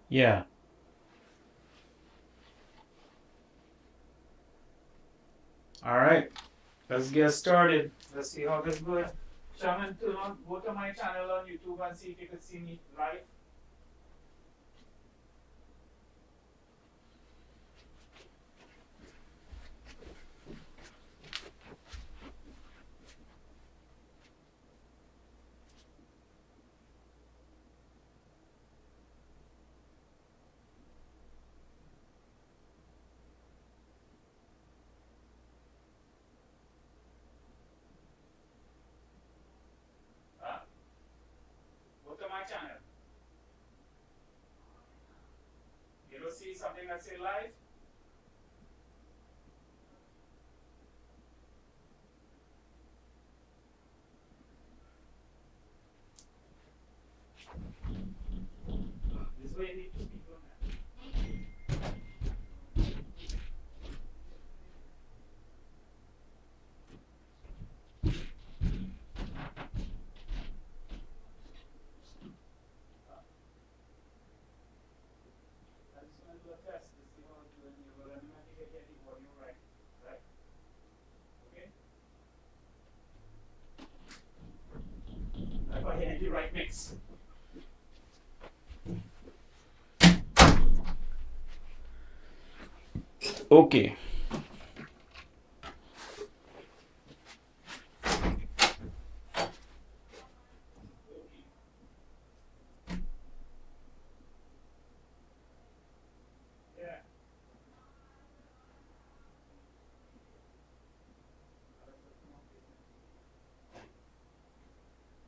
Yeah. All right. Let's get started. Let's see how this goes. Shaman, go to my channel on YouTube and see if you can see me live. Go to my channel. You don't see something that say live? This way you need to speak on that. I just want to do a test to see how it's doing here, but I'm not going to get the audio right. Right? Okay? I got here the right mix. Okay. Yeah.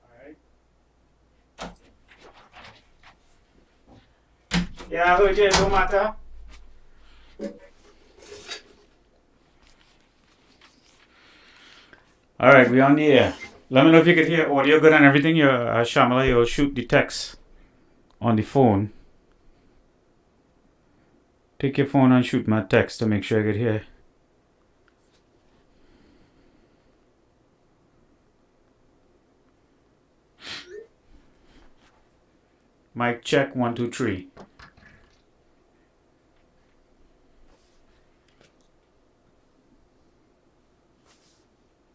All right. Yeah, I heard you. It don't matter. All right, we on the air. Let me know if you could hear audio good and everything. Shamala, you'll shoot the text on the phone. Take your phone and shoot my text to make sure I could hear. Mic check 1 2 3.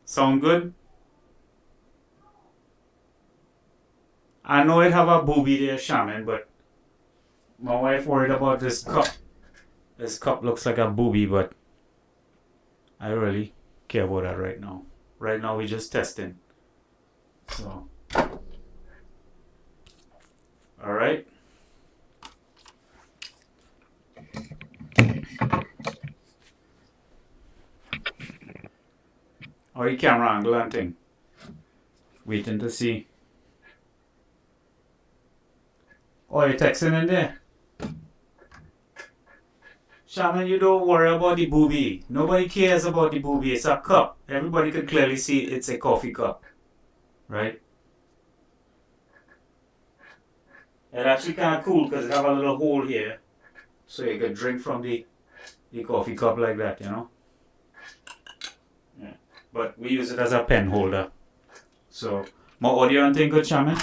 Sound good? I know it have a booby there, Shaman, but my wife worried about this cup. This cup looks like a booby, but I don't really care about that right now. Right now we're just testing. So, all right. Or the camera angle and thing. Waiting to see. Oh, you're texting in there? Shaman, you don't worry about the booby. Nobody cares about the booby. It's a cup. Everybody can clearly see it's a coffee cup. Right? It's actually kind of cool because it have a little hole here. So you can drink from the coffee cup like that, you know? Yeah. But we use it as a pen holder. So, more audio and thing good, Shaman?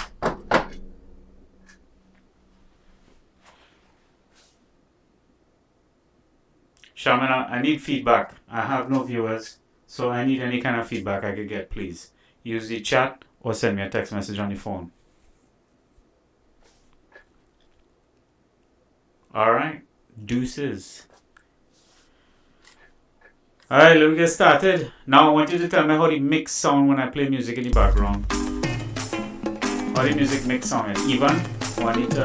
Shaman, I need feedback. I have no viewers, so I need any kind of feedback I could get, please. Use the chat or send me a text message on the phone. Alright, deuces. Alright, let me get started. Now I want you to tell me how the mix sound when I play music in the background. How the music mix sound is even, or I need to,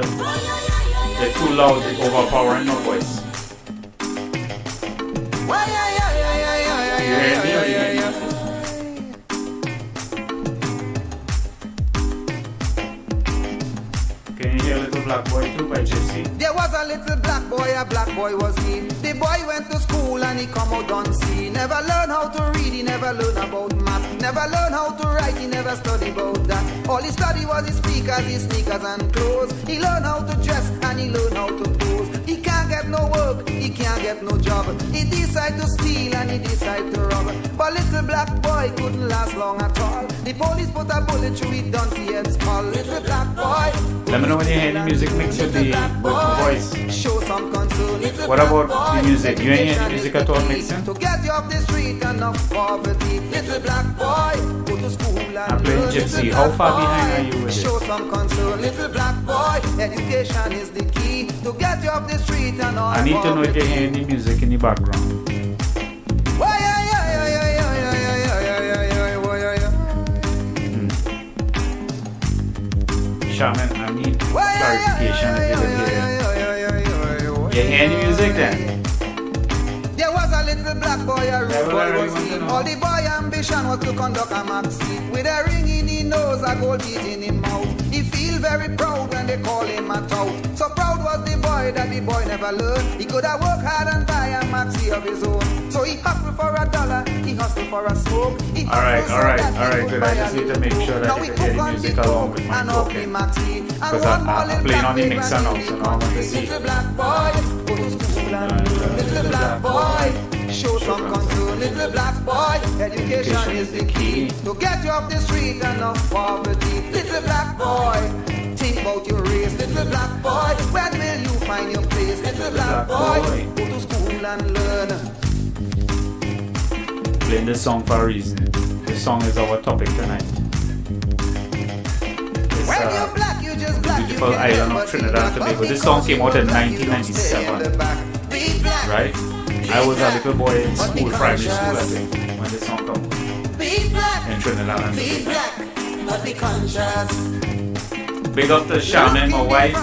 they're too loud, they're overpowering my voice. You hear me or you hear me? Can you hear Little Black Boy too by Gypsy? There was a little black boy was he. The boy went to school and he come out unseen. Never learned how to read, he never learned about math. Never learned how to write, he never studied about that. All he studied was his speakers, his sneakers and clothes. He learned how to dress and he learned how to pose. He can't get no work, he can't get no job. He decide to steal and he decide to rob. But little black boy couldn't last long at all. The police put a bullet through his Dunphy head skull. Little black boy Let me know when you hear the music mixed with the voice. Show some concern. What about the music? You ain't hear the music at all mixing? To get you off the street and off poverty. Little black boy, go to school and I'm playing learn. Gypsy. How far behind are you with Show it? some concern. Little black boy, education is the key to get you off the street and off I need to know if poverty. you're hearing the music in the background. Shaman, I need clarification if you're hearing. You hearing the music then? There was a little black boy, a rude Never boy really was want to he. know. All the boy ambition was to conduct a maxi. With a ring in his nose, a gold teeth in his mouth. He feel very proud when they call him a tout. So proud was the boy that the boy never learned. He could have worked hard and buy a maxi of his own. So he hustled for $1, he hustled for a smoke. He Alright, hustled so that he alright, could good. I buy just a need to little make book. sure that Now you we can cook hear the on music the along coke with my and off the talking. maxi. And Because one I'm more playing on the little mixer now, so now I want to see. little black boy, go to school and learn. Little black boy, show some concern. Little black boy, education is the key to get you off the street and off poverty. Little black boy, think about your race. Little black boy, when will you find your place? Little black boy, go to school and learn. Playing this song for a reason. This song is our topic tonight. It's, When you're black, you just black. beautiful island of Trinidad and Tobago. This song came out in 1997, right? I was a little boy in school, primary school, I think, when this song came out Be black, in Trinidad and be Tobago. black, but be conscious. Big up to Shaman, my wife.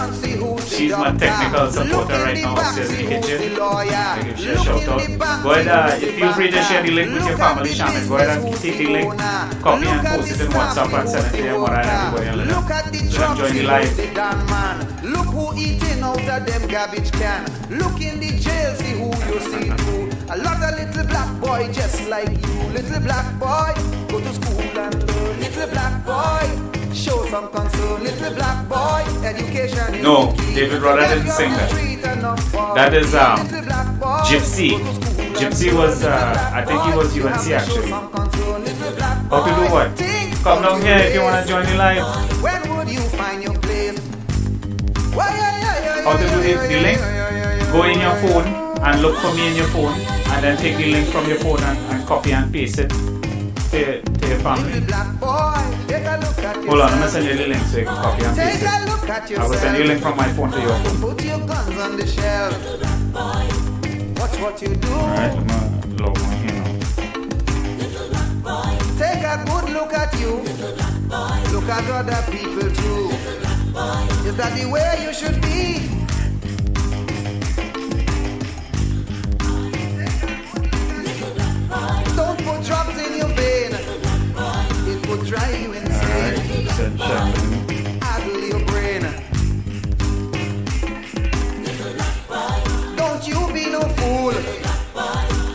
She's my technical supporter right now upstairs in the kitchen. I give you a shout out. Go ahead, feel free to share the link with your family, Shaman. Go ahead and take the link, copy and post it in WhatsApp and send it to your mother and everybody and Look at the let them trucks join the in live. the damn man. Look who eating out of them garbage can. Look in the jail, see who you see through. A lot of little black boy just like you. Little black boy, go to school and learn. Little black boy, show some concern. Little black boy, education is No, the key. David Rudder didn't sing that. That is Gypsy. Gypsy was, I think he was UNC actually. How to do what? Come down here if you want to join the live. When would you find your place? How to do the link? Go in your phone and look for me in your phone and then take the link from your phone and copy and paste it to your family. Hold on, I'm going to send you the link so you can copy and paste it. I will send you a link from my phone to your phone. Put your guns on the shelf. Watch what you do. Alright, I'm going to log on here now. Take a good look at you. Look at other people too. Is that the way you should be? Don't put drugs in your vein. It would drive you insane. Alright, send Shaman. Addle your brain. Don't you be no fool.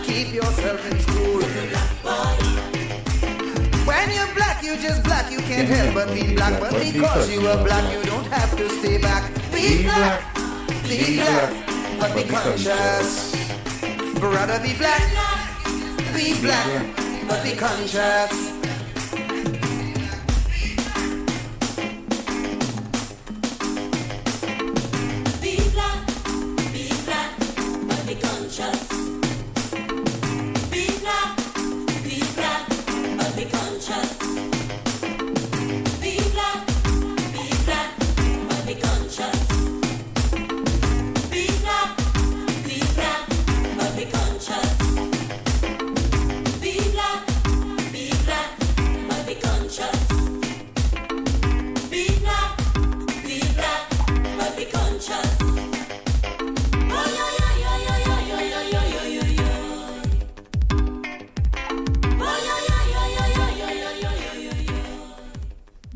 Keep yourself in school. When you're black, you just black. You can't help but be black. But because you are black, you don't have to stay back. Be black, be black, but be conscious. Brother, be black, but be conscious.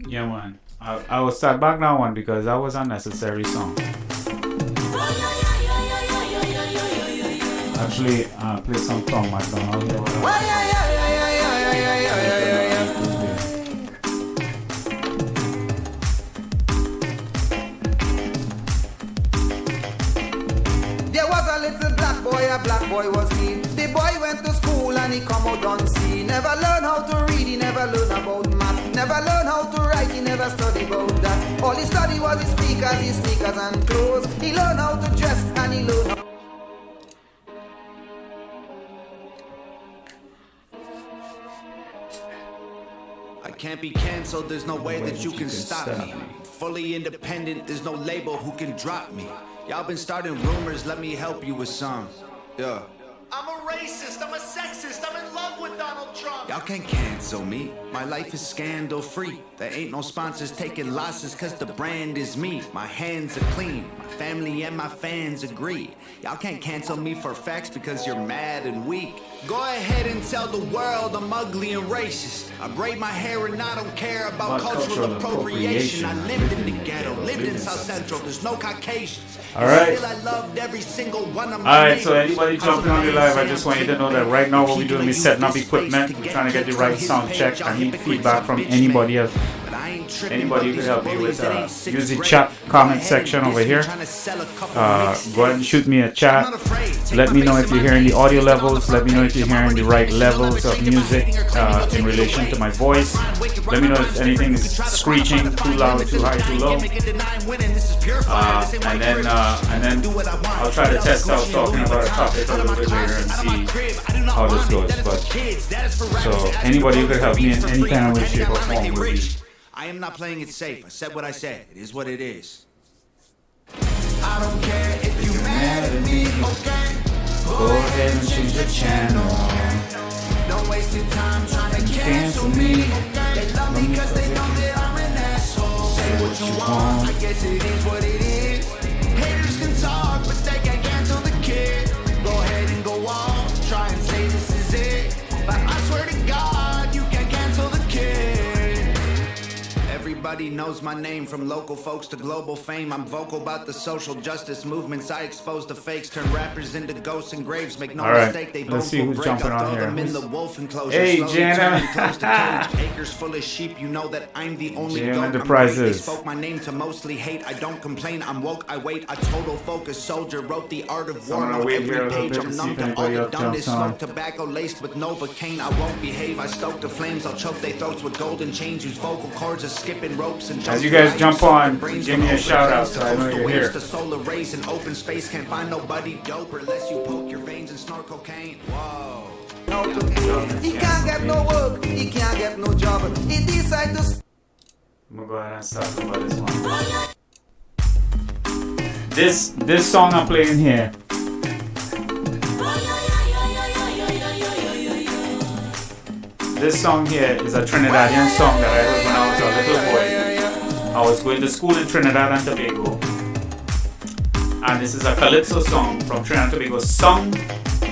Yeah, man. I will start back that one because that was an unnecessary song. Actually, play some Tom McDonald here. There was a little black boy was he. The boy went to school and he come out unseen. Never learn how to read, he never learn about math. Never learn how to write, he never study about that. All he study was his speakers, his sneakers and clothes. He learned how to dress and he learned how. I can't be cancelled, there's no way that you can stop me. Fully independent, there's no label who can drop me. Y'all been starting rumors, let me help you with some. Yeah. I'm a racist, I'm a sexist, I'm in love with Donald Trump. Y'all can't cancel me, my life is scandal free. There ain't no sponsors taking losses cause the brand is me. My hands are clean, my family and my fans agree. Y'all can't cancel me for facts because you're mad and weak. Go ahead and tell the world I'm ugly and racist. I braid my hair and I don't care about cultural appropriation. I lived in the ghetto, lived in South Central, there's no Caucasians. Alright. Still I loved every single one of my Alright, so anybody jumping on the live, I just want you to know that right now what we're doing is setting up equipment. We're trying to get the right sound check. I need feedback from anybody else. Anybody who could help me with use the chat comment section over here. Go ahead and shoot me a chat. Let me know if you're hearing the audio levels. Let me know if you're hearing the right levels of music in relation to my voice. Let me know if anything is screeching, too loud, too high, too low. And then I'll try to test out talking about a topic a little bit later and see how this goes. But so anybody who could help me in any kind of way, shape, or form will be. I am not playing it safe. I said what I said. It is what it is. I don't care if you mad at me, okay? Go ahead and change the channel. Don't waste your time trying to cancel me. They love me cause they know that I'm an asshole. Say what you want, I guess it is what it is. Haters can talk, but they can't cancel the kid. Go ahead and go on, try and say this is it. But I swear to God, you can't cancel the kid. Everybody knows my name, from local folks to global fame. I'm vocal about the social justice movements. I expose the fakes, turn rappers into ghosts and graves. Make no mistake, they both will break. I'll throw them in the wolf enclosure. Hey, slowly Jana. turn close to cage. Acres full of sheep, you know that I'm the only Jana goat. I'm Enterprises. great. They spoke my name to mostly hate. I don't complain, I'm woke, I wait. A total focus soldier wrote the art of war. gonna On wait here a every little page, bit I'm to see numb if to all anybody the else dumbness. jumps on. Smoke tobacco laced with Novocaine. I won't behave, I stoke the flames. I'll choke their throats with golden chains. Use vocal cords as skipping ropes and As you guys jump on, give me a shout out so I know you're here. The solar rays in open space can't find nobody doper unless you poke your veins and snort cocaine. Whoa. He can't get no work, he can't get no job. He decide to. I'm gonna go ahead and start about this one. This song I'm playing here. This song here is a Trinidadian song that I heard when I was a little boy. I was going to school in Trinidad and Tobago. And this is a calypso song from Trinidad and Tobago, sung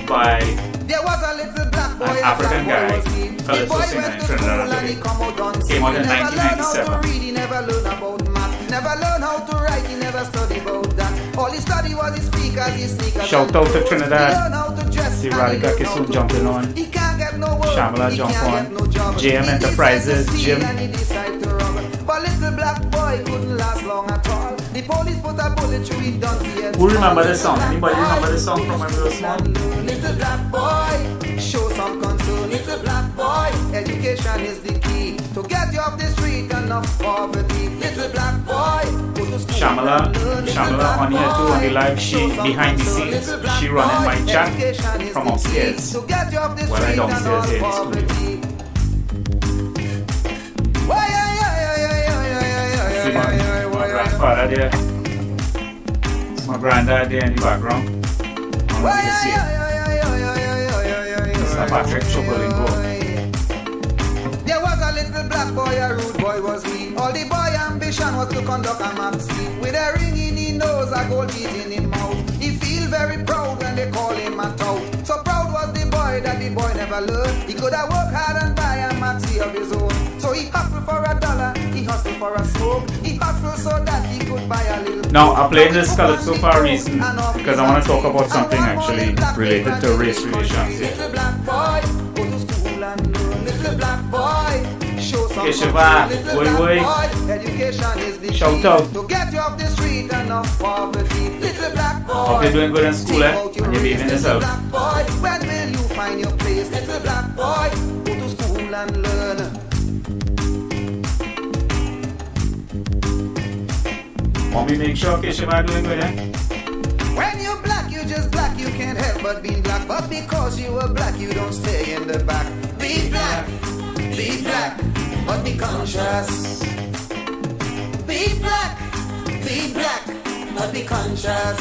by There was a little black boy, an African guy, calypso boy singer went in to Trinidad school and he and come out Tobago. unseen. Came out in He never learn how to 1997. read, he never learn about math. Never learn how to write, he never study about that. All he study was his speakers, his sneakers. Shout and out to clothes. Trinidad. He learn how to dress See and he Radhika learn Kisu how to jumping code. on. He can't get no work, Shamala he jump can't on. get no job. JM He Enterprises, decide to steal Jim. and he decide to rob. But little black boy couldn't last long at all. The police put a bullet through his dusty head. Who remember this song? Anybody remember this song from when we were small? Little black boy, show some concern. Little black boy, education is the key to get you off the street and off poverty. Little black boy, go to school. Shamala on here too on the live. She behind the scenes. She running my chat from upstairs while I downstairs here in the studio. See my grandfather there. It's my granddad there in the background. I don't know if you can see it. Mr. Mahesh Chookolingo. There was a little black boy, a rude boy was he. All the boy ambition was to conduct a maxi. With a ring in his nose, a gold teeth in his mouth. He feel very proud when they call him a tout. So proud was the boy that the boy never learned. He could have worked hard and buy a maxi of his own. So he hustled for $1, he hustled for a smoke. He hustled so that he could buy a little. Now, I'm playing this calypso for a reason, because I want to talk about something actually related to race relations. Little black boy, go to school and learn. Little black boy, show some Shiva, little boy, black boy. boy, education is the Shout key out. to get you off the street and off poverty. Little black boy, Hope you're doing good in school, think eh? about your And you're race. behaving Little yourself. black boy, when will you find your place? Little black boy, go to school and learn. Want me make sure Kishima doing good, eh? When you're black, you just black, you can't help but being black. But because you are black, you don't stay in the back. Be black, but be conscious. Be black, but be conscious.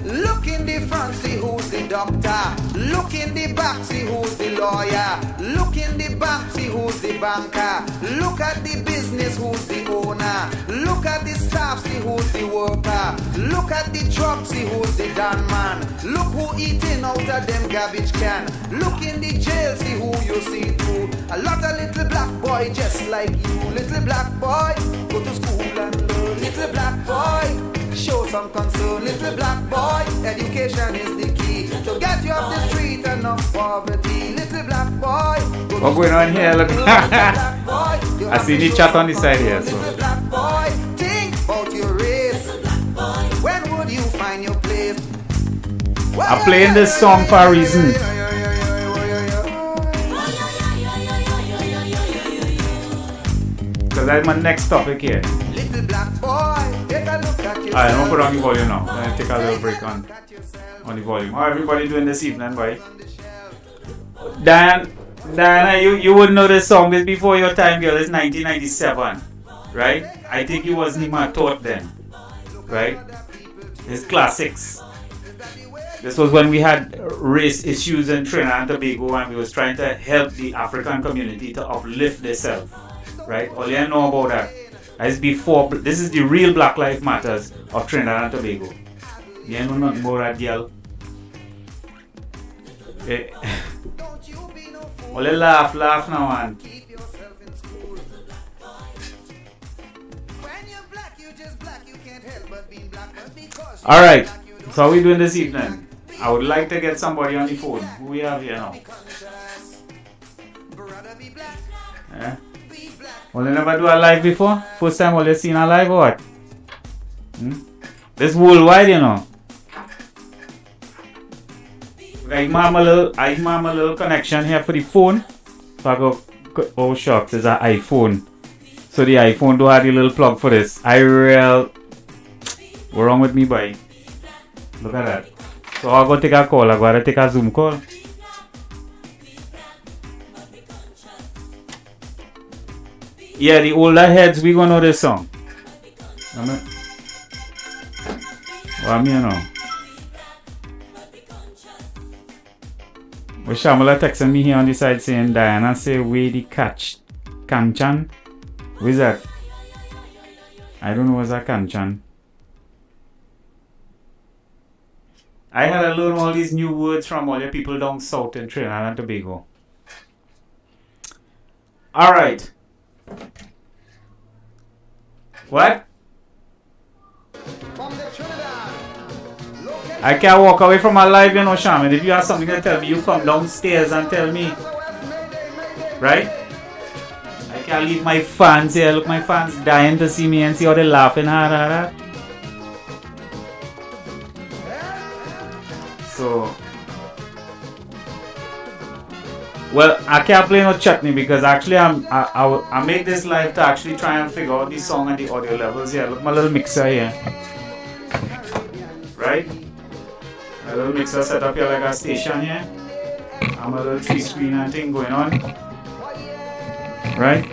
Look in the front, see who's the doctor. Look in the back, see who's the lawyer. Look in the bank, see who's the banker. Look at the business, who's the owner. Look at the staff, see who's the worker. Look at the truck, see who's the damn man. Look who eating out of them garbage can. Look in the jail, see who you see through. A lot of little black boy just like you. Little black boy, go to school and learn. Little black boy, show some concern. Little black boy, education is the key to get you off the street and off poverty. Little black boy, what's going on here? Look. I see the chat on the side here. So. Little black boy, think about your race. When would you find your place? I'm playing this song for a reason. Because that's my next topic here. Little black boy, take a look at yourself. Alright, I'm gonna put on the volume now. I'm gonna take a little break on the volume. How everybody doing this evening, boy? Diana, you wouldn't know this song. This before your time, girl. It's 1997, right? I think you wasn't even taught then, right? It's classics. This was when we had race issues in Trinidad and Tobago, and we was trying to help the African community to uplift themselves, right? All you know about that. As before, this is the real Black Lives Matters of Trinidad and Tobago. You know nothing about that, girl. Only laugh now, man. Alright, so how we doing this evening? I would like to get somebody on the phone. Who we have here now? Yeah. Well, you never do a live before? First time all you seen a live or what? This worldwide, you know. I give a little connection here for the phone. So I go, oh shucks, it's an iPhone. So the iPhone do have the little plug for this. What's wrong with me, boy? Look at that. So I'll go take a call. I gotta take a Zoom call. Yeah, the older heads, we gonna know this song. What me know? Well, Shamala texting me here on the side saying Diana say where the catch Kanchan. Who is that? I don't know what's that Kanchan. I had to learn all these new words from all the people down south in Trinidad and Tobago. Alright. What? I can't walk away from my life, you know, Shaman. If you have something to tell me, you come downstairs and tell me. Right? I can't leave my fans here. Look, my fans dying to see me and see how they're laughing hard. So, well, I can't play no chutney because actually I made this live to actually try and figure out the song and the audio levels here. Look, my little mixer here, right? My little mixer set up here like a station here. I'm a little 3-screen and thing going on, right?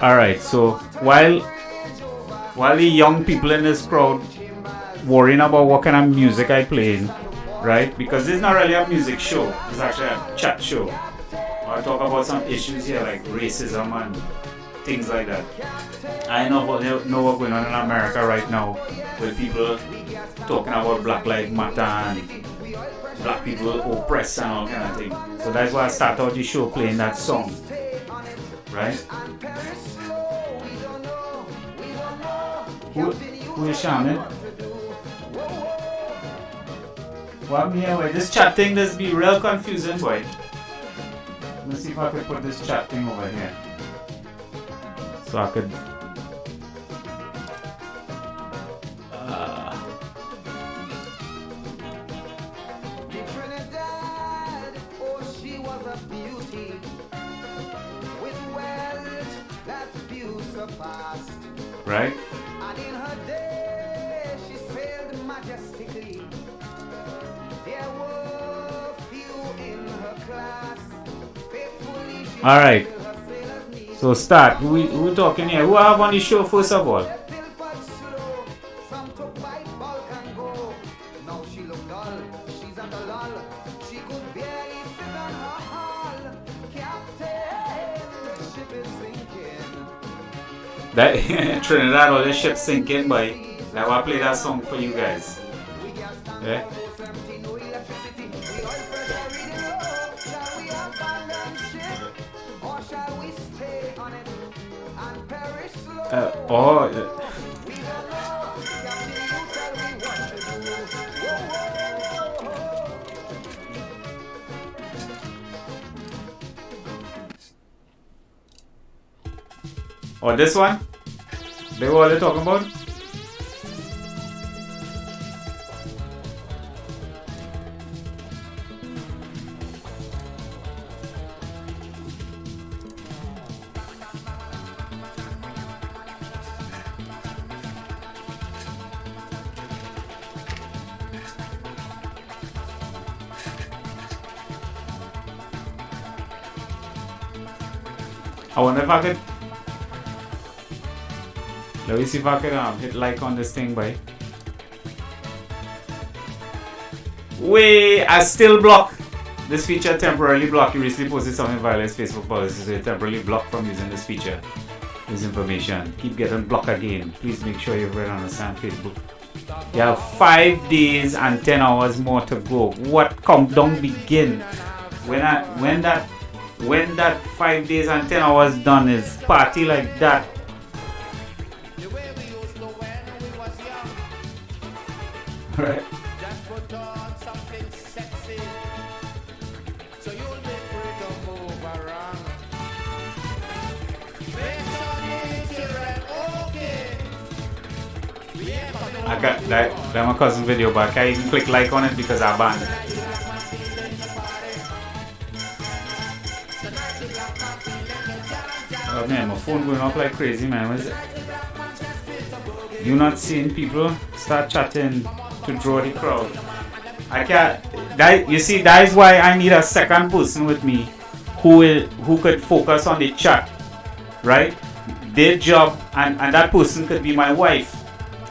All right. So while the young people in this crowd worrying about what kind of music I play, right? Because this is not really a music show. It's actually a chat show. I talk about some issues here like racism and things like that. I know what's going on in America right now with people talking about Black Lives Matter and black people oppressed and all kind of thing. So that's why I started out the show playing that song, right? Who is Shaman? What me here? This chat thing does be real confusing, boy. Let me see if I could put this chat thing over here. So I could. of beauty, with wealth that few surpassed. Right? And in her day she sailed majestically. There were few in her class. Faithfully she All right. fulfilled her sailor's needs. So start. Who talking here? Who have on the show first of all? Pilfered slow, some took by bulk and go. Now she look dull, she's at a lull. She could barely sit on her hull. Captain, the ship is sinking. That Trinidad, all the ships sinking, boy. Now I play that song for you guys. We got stand Yeah. almost empty, no electricity. We all pressure reading low. Shall we abandon ship or shall we stay on it and perish slow? We don't know. Captain, you tell me what to do. Whoa, whoa, whoa. Oh, this one? They were all they talking about? I wonder if I could. Let me see if I could hit like on this thing, boy. Wait, I still block. This feature temporarily blocked. You recently posted something violates Facebook policies, so you're temporarily blocked from using this feature. This information. Keep getting blocked again. Please make sure you've read understand Facebook. You have 5 days and 10 hours more to go. What countdown begin? When that 5 days and 10 hours done is party like that. The way we used to when we was young. Right. Just put on something sexy. So you'll be free to move around. Based on the children, okay. We ain't coming I got that my cousin video, but I can't even click like on it because I banned it. Oh man, my phone going off like crazy, man. What is it? You not seeing people start chatting to draw the crowd. I can't. That you see, that is why I need a second person with me who could focus on the chat, right? Their job, and that person could be my wife.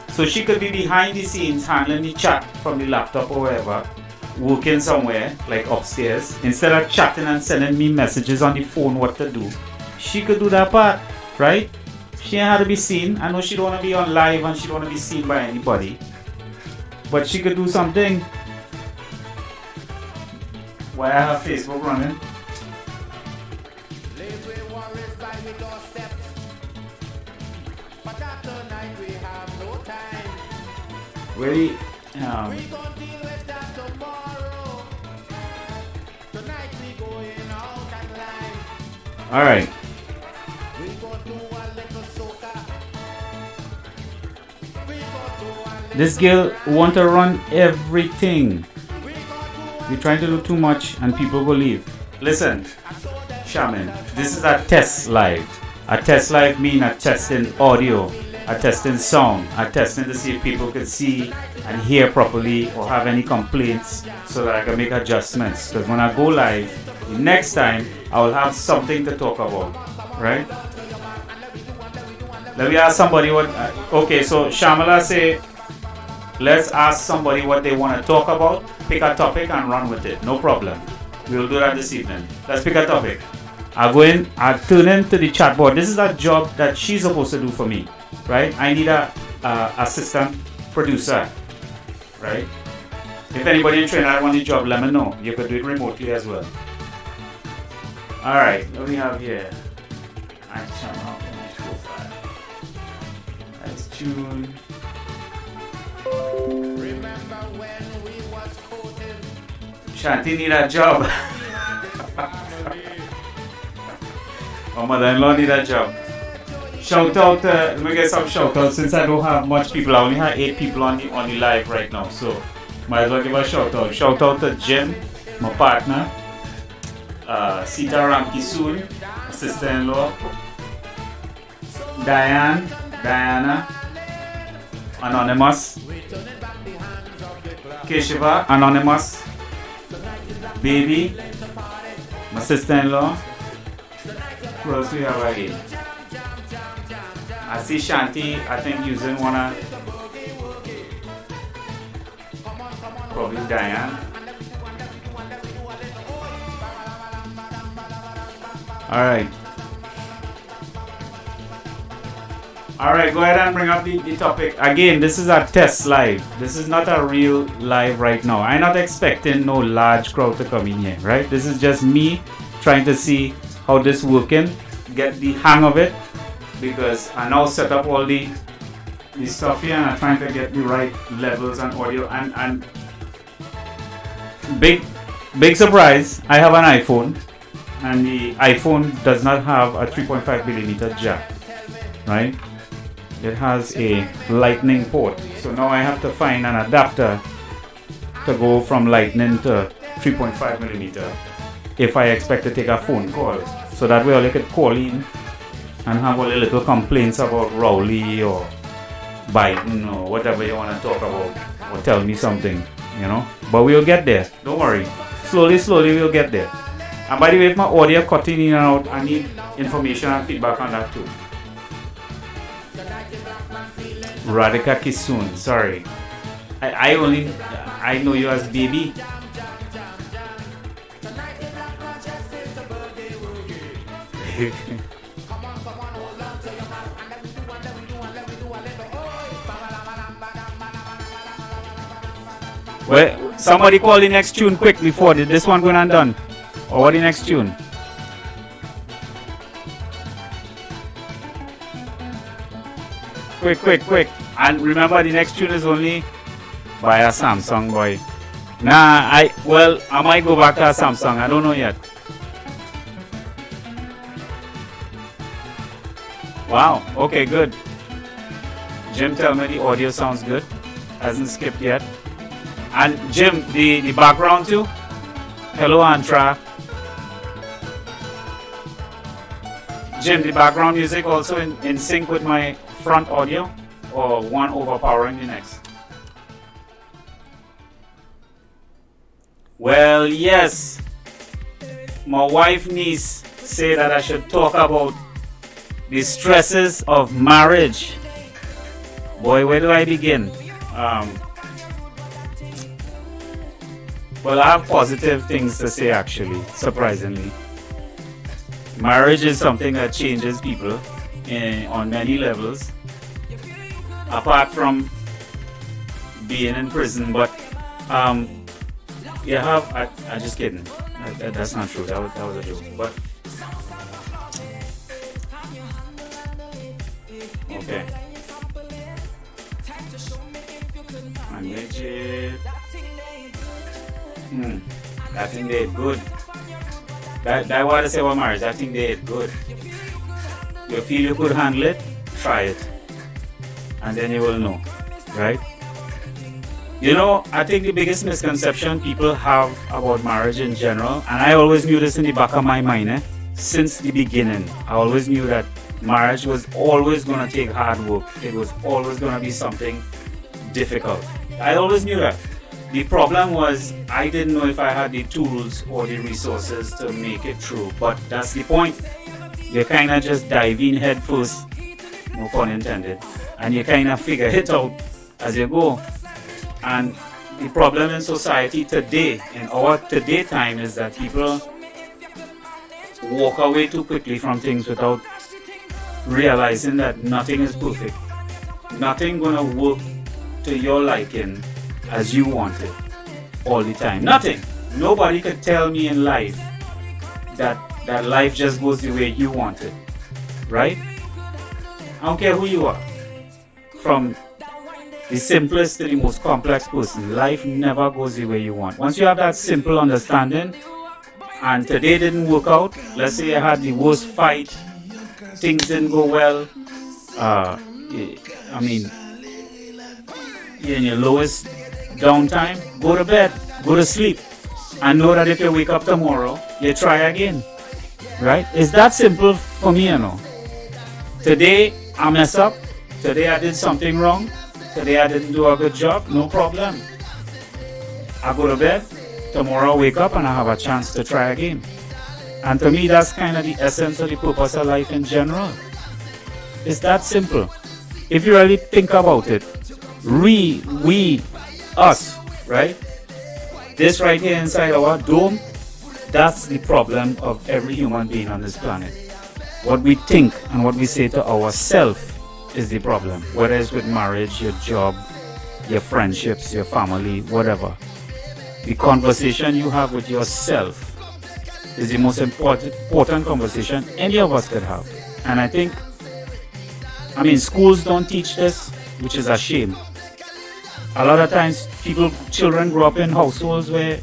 So she could be behind the scenes handling the chat from the laptop or wherever, working somewhere like upstairs. Instead of chatting and sending me messages on the phone what to do, she could do that part, right? She ain't had to be seen. I know she don't want to be on live and she don't want to be seen by anybody, but she could do something. Why I have Facebook running? Live with worries by the doorstep. But after night we have no time. Really? We gon' deal with that tomorrow. Tonight we going out and line. All right. We gon' do a little soca. We gon' do a little This girl want to run everything. We gon' do You're trying to do too much and people will leave. Listen, Shaman, this is a test live. A test live mean a testing audio, a testing sound, a testing to see if people could see and hear properly or have any complaints so that I can make adjustments. Because when I go live, the next time I will have something to talk about, right? Let me ask somebody what. Okay, so Shamala say, let's ask somebody what they want to talk about. Pick a topic and run with it. No problem. We'll do that this evening. Let's pick a topic. I'll go in. I'll turn into the chat board. This is a job that she's supposed to do for me, right? I need a assistant producer, right? If anybody in Trinidad want the job, let me know. You could do it remotely as well. All right. What do we have here? Action of the profile. That's tune. Remember when we was courting? Shanti need a job. My mother-in-law need a job. Shout out, let me get some shout out since I don't have much people. I only have 8 people on the live right now, so might as well give a shout out. Shout out to Jim, my partner. Sita Ramkisoon, sister-in-law, Diana, Anonymous, Keshiva, Anonymous, Baby, my sister-in-law. Who else we have again? I see Shanti, I think using wanna probably Diane. Alright, go ahead and bring up the topic. Again, this is a test live. This is not a real live right now. I'm not expecting no large crowd to come in here, right? This is just me trying to see how this working, get the hang of it, because I now set up all the stuff here and I'm trying to get the right levels and audio and big surprise, I have an iPhone and the iPhone does not have a 3.5mm jack, right? It has a lightning port, so now I have to find an adapter to go from lightning to 3.5mm if I expect to take a phone call, so that way I could call in and have all the little complaints about Rowley or Biden or whatever you want to talk about, or tell me something, you know. But we'll get there, don't worry. Slowly we'll get there. And by the way, if my audio cutting in and out, I need information and feedback on that too. Radhika Kisoon, sorry. I know you as Baby. Well, somebody call the next tune quick before this one going undone. Or what the next tune? Quick. And remember, the next tune is only by a Samsung boy. I might go back to a Samsung. I don't know yet. Wow, okay, good. Jim, tell me the audio sounds good. Hasn't skipped yet. And Jim, the background too? Hello, Antra. Jim, the background music also in sync with my front audio, or one overpowering the next? Well, yes. My wife niece say that I should talk about the stresses of marriage. Boy, where do I begin? Well, I have positive things to say actually, surprisingly. Marriage is something that changes people on many levels. Apart from being in prison, but you have, I'm just kidding. That's not true, that was a joke. But okay. I think they did good. That what I say about marriage. I think they did good. You feel you could handle it, try it, and then you will know, right? You know, I think the biggest misconception people have about marriage in general, and I always knew this in the back of my mind, since the beginning. I always knew that marriage was always going to take hard work. It was always going to be something difficult. I always knew that. The problem was I didn't know if I had the tools or the resources to make it through. But that's the point. You kind of just dive in head first, no pun intended, and you kind of figure it out as you go. And the problem in society today, in our today time, is that people walk away too quickly from things without realizing that nothing is perfect. Nothing gonna work to your liking as you want it all the time. Nothing. Nobody could tell me in life that life just goes the way you want it, right? I don't care who you are, from the simplest to the most complex person. Life never goes the way you want. Once you have that simple understanding, and today didn't work out, let's say I had the worst fight, things didn't go well, I mean, you're in your lowest downtime, go to bed, go to sleep. and know that if you wake up tomorrow, you try again. Right? It's that simple for me, you know. Today, I mess up. Today, I did something wrong. Today, I didn't do a good job. No problem. I go to bed. Tomorrow, I wake up and I have a chance to try again. And to me, that's kind of the essence of the purpose of life in general. It's that simple. If you really think about it, we, us, right? This right here inside our dome, that's the problem of every human being on this planet. What we think and what we say to ourselves is the problem. Whether it's with marriage, your job, your friendships, your family, whatever. The conversation you have with yourself is the most important conversation any of us could have. And I think, schools don't teach this, which is a shame. A lot of times, children grow up in households where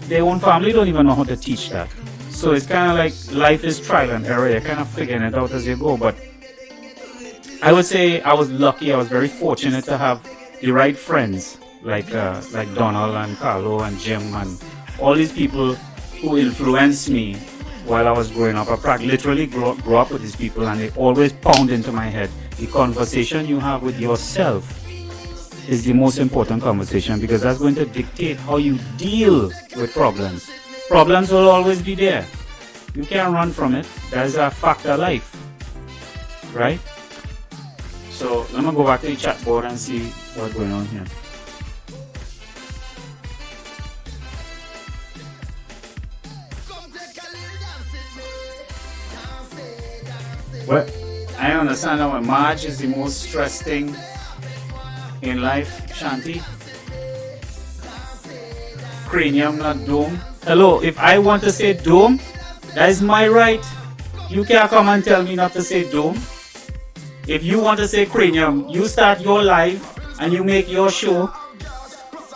their own family don't even know how to teach that. So it's kind of like life is trial and error. You're kind of figuring it out as you go. But I would say I was lucky. I was very fortunate to have the right friends like Donald and Carlo and Jim and all these people who influenced me while I was growing up. I literally grew up with these people, and they always pound into my head. The conversation you have with yourself is the most important conversation, because that's going to dictate how you deal with problems. Problems will always be there. You can't run from it. That is a fact of life. Right? So let me go back to the chat board and see what's going on here. Well, I understand that March is the most stressed thing in life, Shanti. Cranium, not dome. Hello, if I want to say dome, that is my right. You can't come and tell me not to say dome. If you want to say cranium, you start your live and you make your show.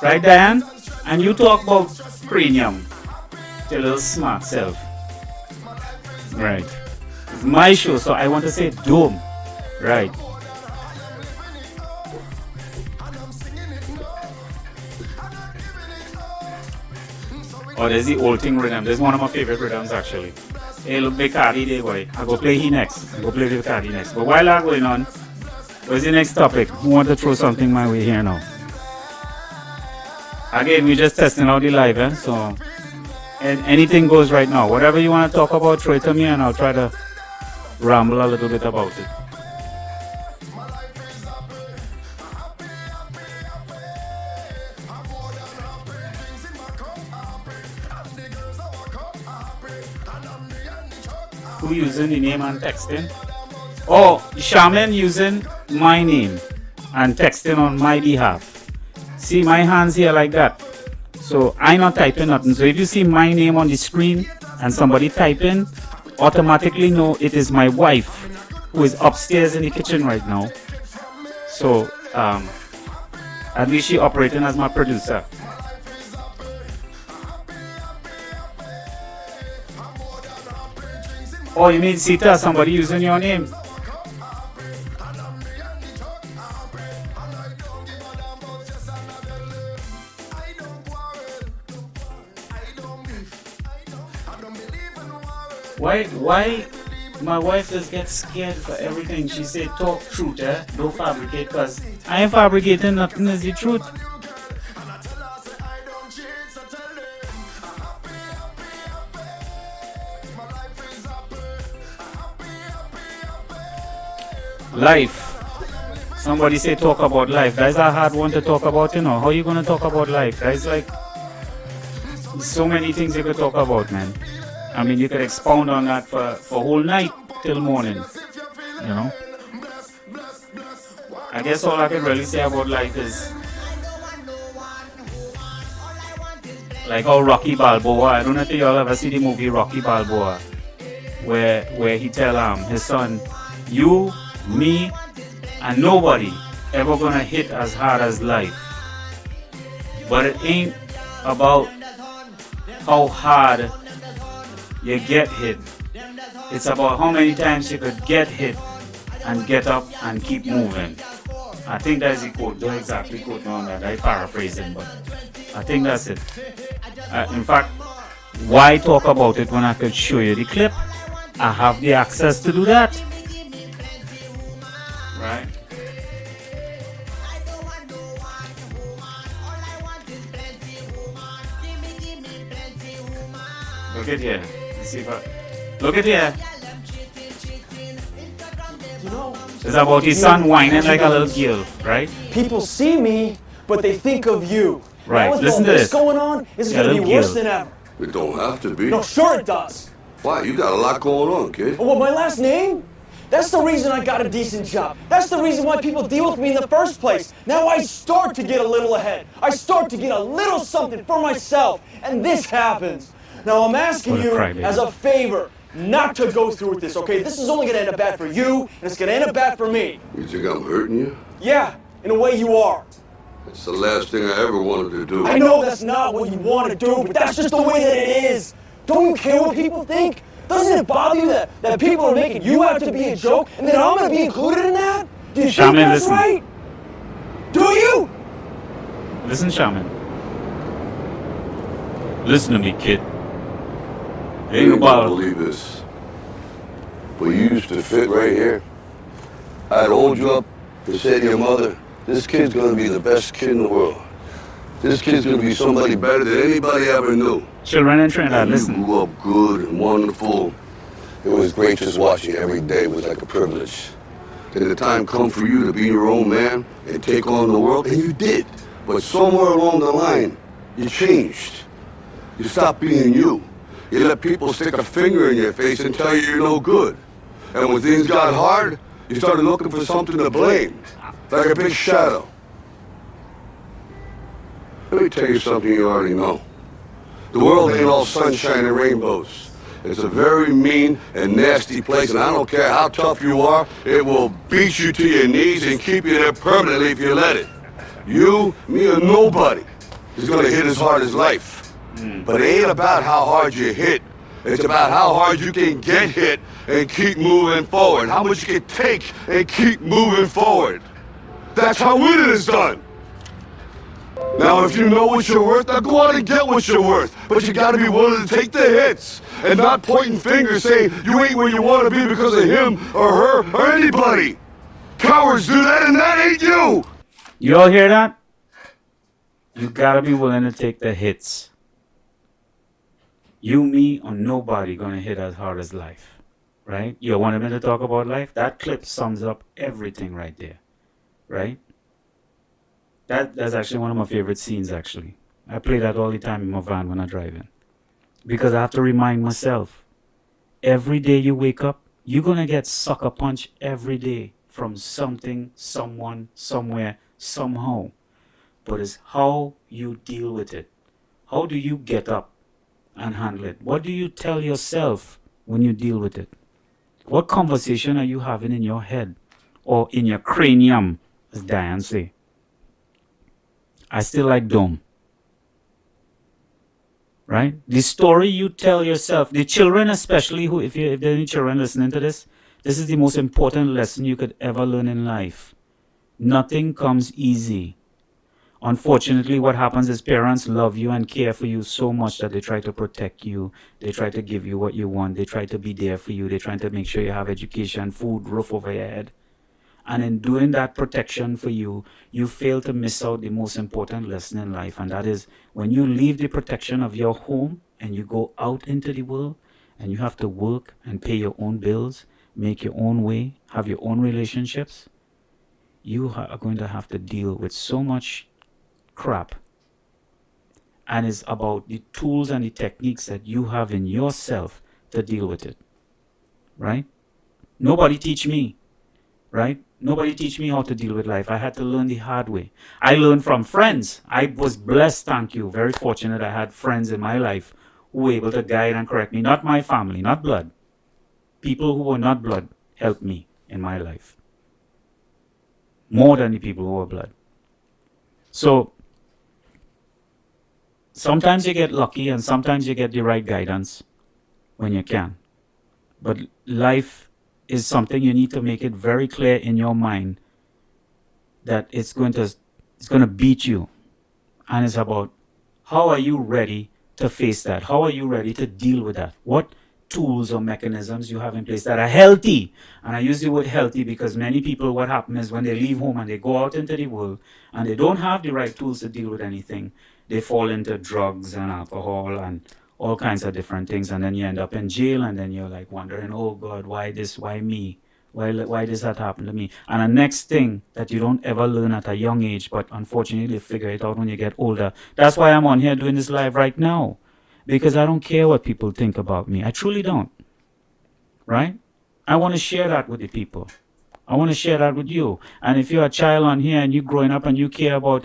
Right, Diane? And you talk about cranium. Your little smart self. Right. It's my show, so I want to say dome. Right. Oh, there's the old thing rhythm. This is one of my favorite rhythms, actually. Hey, look, Bacardi there, boy. I go play he next. I go play the Bacardi next. But while I'm going on, what's the next topic? Who want to throw something my way here now? Again, we're just testing out the live, eh? So, anything goes right now. Whatever you want to talk about, throw it to me and I'll try to ramble a little bit about it. Who using the name and texting? Oh, Shaman using my name and texting on my behalf. See my hands here like that. So I'm not typing nothing. So if you see my name on the screen and somebody typing, automatically know it is my wife who is upstairs in the kitchen right now. So at least she operating as my producer. Oh, you mean Sita? Somebody using your name? Why my wife just gets scared for everything? She said talk truth, don't fabricate, because I ain't fabricating nothing, is the truth. Life. Somebody say talk about life. That's a hard one to talk about, you know. How are you going to talk about life? That's like so many things you could talk about, man. I mean, you could expound on that for a whole night till morning, you know. I guess all I can really say about life is like how Rocky Balboa. I don't know if you all ever see the movie Rocky Balboa, where he tell his son, you, me, and nobody ever gonna hit as hard as life. But it ain't about how hard you get hit. It's about how many times you could get hit and get up and keep moving. I think that's the quote. Don't exactly quote me on that. I paraphrasing, but I think that's it. In fact, why talk about it when I could show you the clip? I have the access to do that. Right? Look at here. Let's see if I... Look at here. You know, It's about his son whining like a little girl, right? people see me, but they think of you. Right, Now with listen all to this this. going on, this is Yeah, going to be little worse guilt. than ever. It don't have to be. No, sure it does. Why? You got a lot going on, kid. Well, my last name? That's the reason I got a decent job. That's the reason why people deal with me in the first place. Now I start to get a little ahead. I start to get a little something for myself, and this happens. Now I'm asking What a you crybaby. as a favor not to go through with this, okay? This is only going to end up bad for you, and it's going to end up bad for me. You think I'm hurting you? Yeah, in a way you are. It's the last thing I ever wanted to do. I know that's not what you want to do, but that's just the way that it is. Don't you care what people think? Doesn't it bother you that people are making you out to be a joke, and then I'm going to be included in that? Do you think Shaman, that's listen. right? Do you? Listen, Shaman. Listen to me, kid. You Ain't ain't about gonna believe this. But you used to fit right here. I'd hold you up and say to your mother, this kid's gonna be the best kid in the world. This kid's gonna be somebody better than anybody ever knew. children in Trinidad, And you listen. grew up good and wonderful. It was great just watching you every day. It was like a privilege. Then the time come for you to be your own man and take on the world, and you did. But somewhere along the line, you changed. You stopped being you. You let people stick a finger in your face and tell you you're no good. And when things got hard, you started looking for something to blame, like a big shadow. Let me tell you something you already know. The world ain't all sunshine and rainbows. It's a very mean and nasty place, and I don't care how tough you are, it will beat you to your knees and keep you there permanently if you let it. You, me, or nobody is gonna hit as hard as life. But it ain't about how hard you hit. It's about how hard you can get hit and keep moving forward. How much you can take and keep moving forward. That's how winning is done. Now, if you know what you're worth, now go out and get what you're worth. But you gotta be willing to take the hits and not pointing fingers saying you ain't where you wanna be because of him or her or anybody. Cowards do that, and that ain't you. You all hear that? You gotta be willing to take the hits. You, me, or nobody gonna hit as hard as life. Right? You wanted me to talk about life? That clip sums up everything right there. Right? That's actually one of my favorite scenes, actually. I play that all the time in my van when I drive in. Because I have to remind myself, every day you wake up, you're going to get sucker punch every day from something, someone, somewhere, somehow. But it's how you deal with it. How do you get up and handle it? What do you tell yourself when you deal with it? What conversation are you having in your head or in your cranium, as Diane say? I still like Dome. Right? The story you tell yourself, the children especially, who if there are any children listening to this is the most important lesson you could ever learn in life. Nothing comes easy. Unfortunately, what happens is parents love you and care for you so much that they try to protect you. They try to give you what you want. They try to be there for you. They try to make sure you have education, food, roof over your head. And in doing that protection for you, you fail to miss out the most important lesson in life. And that is when you leave the protection of your home and you go out into the world and you have to work and pay your own bills, make your own way, have your own relationships, you are going to have to deal with so much crap. And it's about the tools and the techniques that you have in yourself to deal with it. Right? Nobody teach me. Right? Nobody teach me how to deal with life. I had to learn the hard way. I learned from friends. I was blessed, thank you. Very fortunate I had friends in my life who were able to guide and correct me. Not my family, not blood. People who were not blood helped me in my life. More than the people who were blood. So, sometimes you get lucky and sometimes you get the right guidance when you can. But life is something you need to make it very clear in your mind that it's going to beat you, and it's about How are you ready to face that? How are you ready to deal with that? What tools or mechanisms you have in place that are healthy? And I use the word healthy because many people, what happens is when they leave home and they go out into the world and they don't have the right tools to deal with anything, they fall into drugs and alcohol and all kinds of different things, and then you end up in jail, and then you're like wondering, oh God, why this, why me, why does that happen to me? And the next thing that you don't ever learn at a young age, but unfortunately you figure it out when you get older. That's why I'm on here doing this live right now, because I don't care what people think about me. I truly don't, right? I want to share that with the people. I want to share that with you. And if you're a child on here and you're growing up and you care about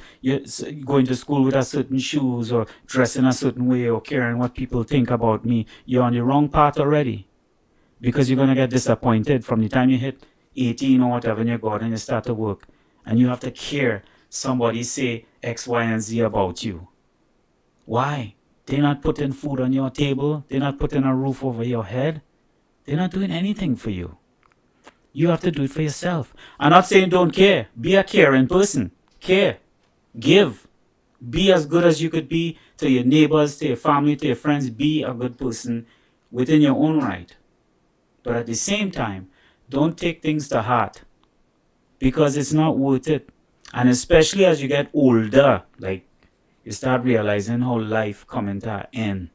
going to school with a certain shoes or dressing a certain way or caring what people think about me, you're on the wrong path already. Because you're going to get disappointed from the time you hit 18 or whatever and you go out and you start to work. And you have to care somebody say X, Y, and Z about you. Why? They're not putting food on your table. They're not putting a roof over your head. They're not doing anything for you. You have to do it for yourself. I'm not saying don't care. Be a caring person. Care. Give. Be as good as you could be to your neighbors, to your family, to your friends. Be a good person within your own right. But at the same time, don't take things to heart because it's not worth it. And especially as you get older, like you start realizing how life comes to an end.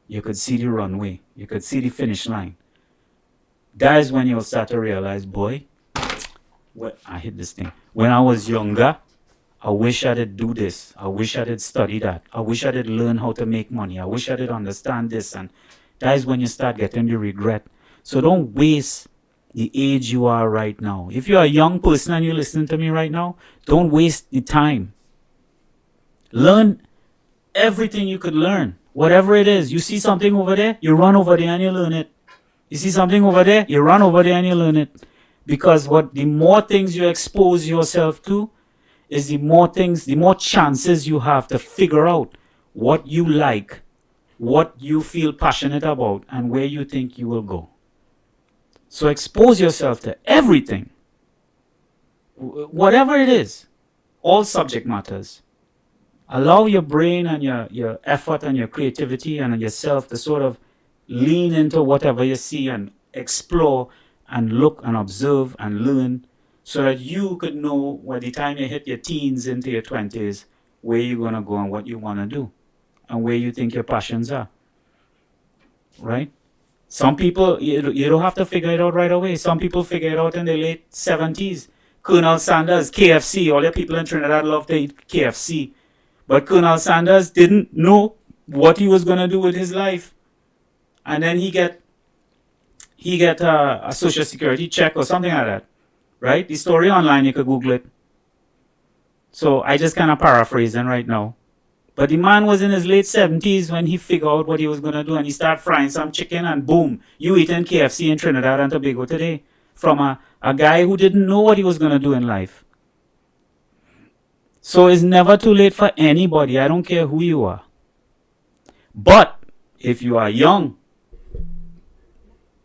You could see the runway. You could see the finish line. That is when you'll start to realize, boy, I hit this thing. When I was younger, I wish I did do this. I wish I did study that. I wish I did learn how to make money. I wish I did understand this. And that is when you start getting the regret. So don't waste the age you are right now. If you're a young person and you're listening to me right now, don't waste the time. Learn everything you could learn. Whatever it is. You see something over there, you run over there and you learn it. You see something over there, you run over there and you learn it. Because the more things you expose yourself to, is the more chances you have to figure out what you like, what you feel passionate about, and where you think you will go. So expose yourself to everything. Whatever it is, all subject matters. Allow your brain and your effort and your creativity and yourself to sort of lean into whatever you see and explore and look and observe and learn so that you could know by the time you hit your teens into your 20s where you're going to go and what you want to do and where you think your passions are. Right? Some people, you don't have to figure it out right away. Some people figure it out in their late 70s. Colonel Sanders, KFC, all the people in Trinidad love to eat KFC. But Colonel Sanders didn't know what he was going to do with his life. And then he get a social security check or something like that, right? The story online, you could Google it. So I just kind of paraphrasing right now. But the man was in his late 70s when he figured out what he was going to do, and he started frying some chicken, and boom, you eating KFC in Trinidad and Tobago today from a guy who didn't know what he was going to do in life. So it's never too late for anybody. I don't care who you are. But if you are young,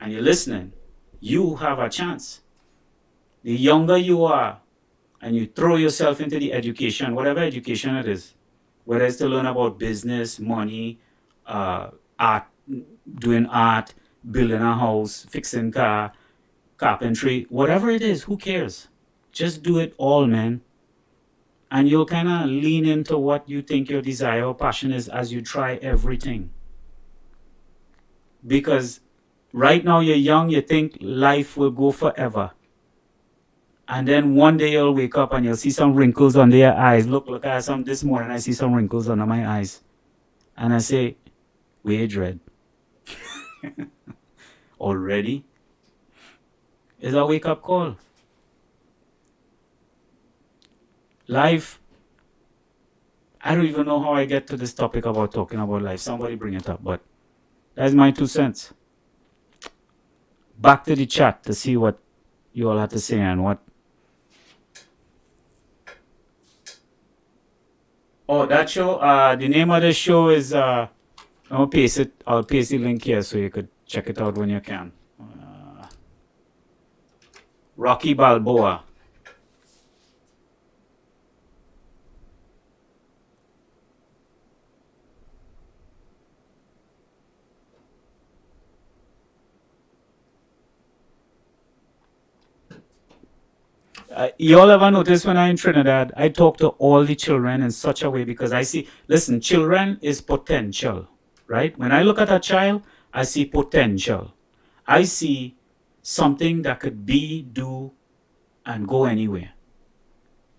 and you're listening, you have a chance. The younger you are, and you throw yourself into the education, whatever education it is, whether it's to learn about business, money, art, doing art, building a house, fixing car, carpentry, whatever it is, who cares? Just do it all, man. And you'll kind of lean into what you think your desire or passion is as you try everything. Because right now you're young, you think life will go forever. And then one day you'll wake up and you'll see some wrinkles under your eyes. Look, I have some this morning, I see some wrinkles under my eyes. And I say, wait, dread. Already? It's a wake-up call. Life, I don't even know how I get to this topic about talking about life. Somebody bring it up, but that's my 2 cents. Back to the chat to see what you all had to say and what. Oh, that show, the name of the show is, I'll paste the link here so you could check it out when you can. Rocky Balboa. Y'all ever notice when I'm in Trinidad, I talk to all the children in such a way because I see, listen, children is potential, right? When I look at a child, I see potential. I see something that could be, do, and go anywhere.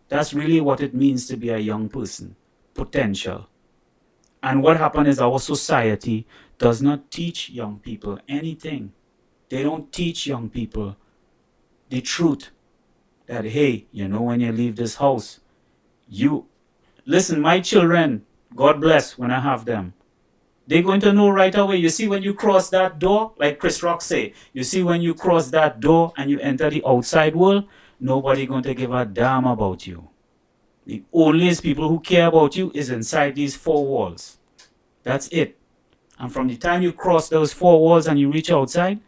That's really what it means to be a young person. Potential. And what happened is our society does not teach young people anything. They don't teach young people the truth that, hey, you know, when you leave this house, you listen, my children, God bless when I have them. They're going to know right away. You see, when you cross that door, like Chris Rock say, you see, when you cross that door and you enter the outside world, nobody going to give a damn about you. The only people who care about you is inside these four walls. That's it. And from the time you cross those four walls and you reach outside,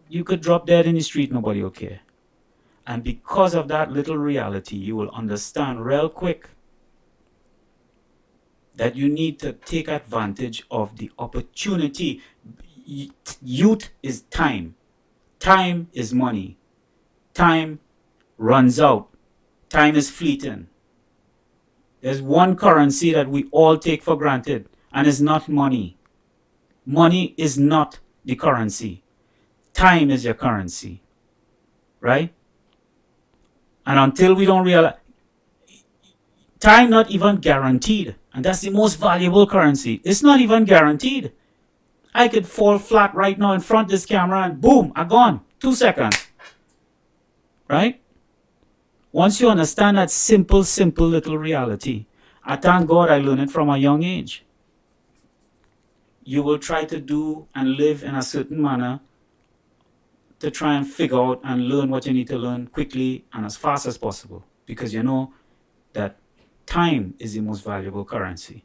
you could drop dead in the street, nobody will care. And because of that little reality, you will understand real quick that you need to take advantage of the opportunity. Youth is time. Time is money. Time runs out. Time is fleeting. There's one currency that we all take for granted, and it's not money. Money is not the currency. Time is your currency. Right? And until we don't realize, time not even guaranteed. And that's the most valuable currency. It's not even guaranteed. I could fall flat right now in front of this camera and boom, I'm gone. 2 seconds. Right? Once you understand that simple little reality, I thank God I learned it from a young age. You will try to do and live in a certain manner to try and figure out and learn what you need to learn quickly and as fast as possible. Because you know that time is the most valuable currency.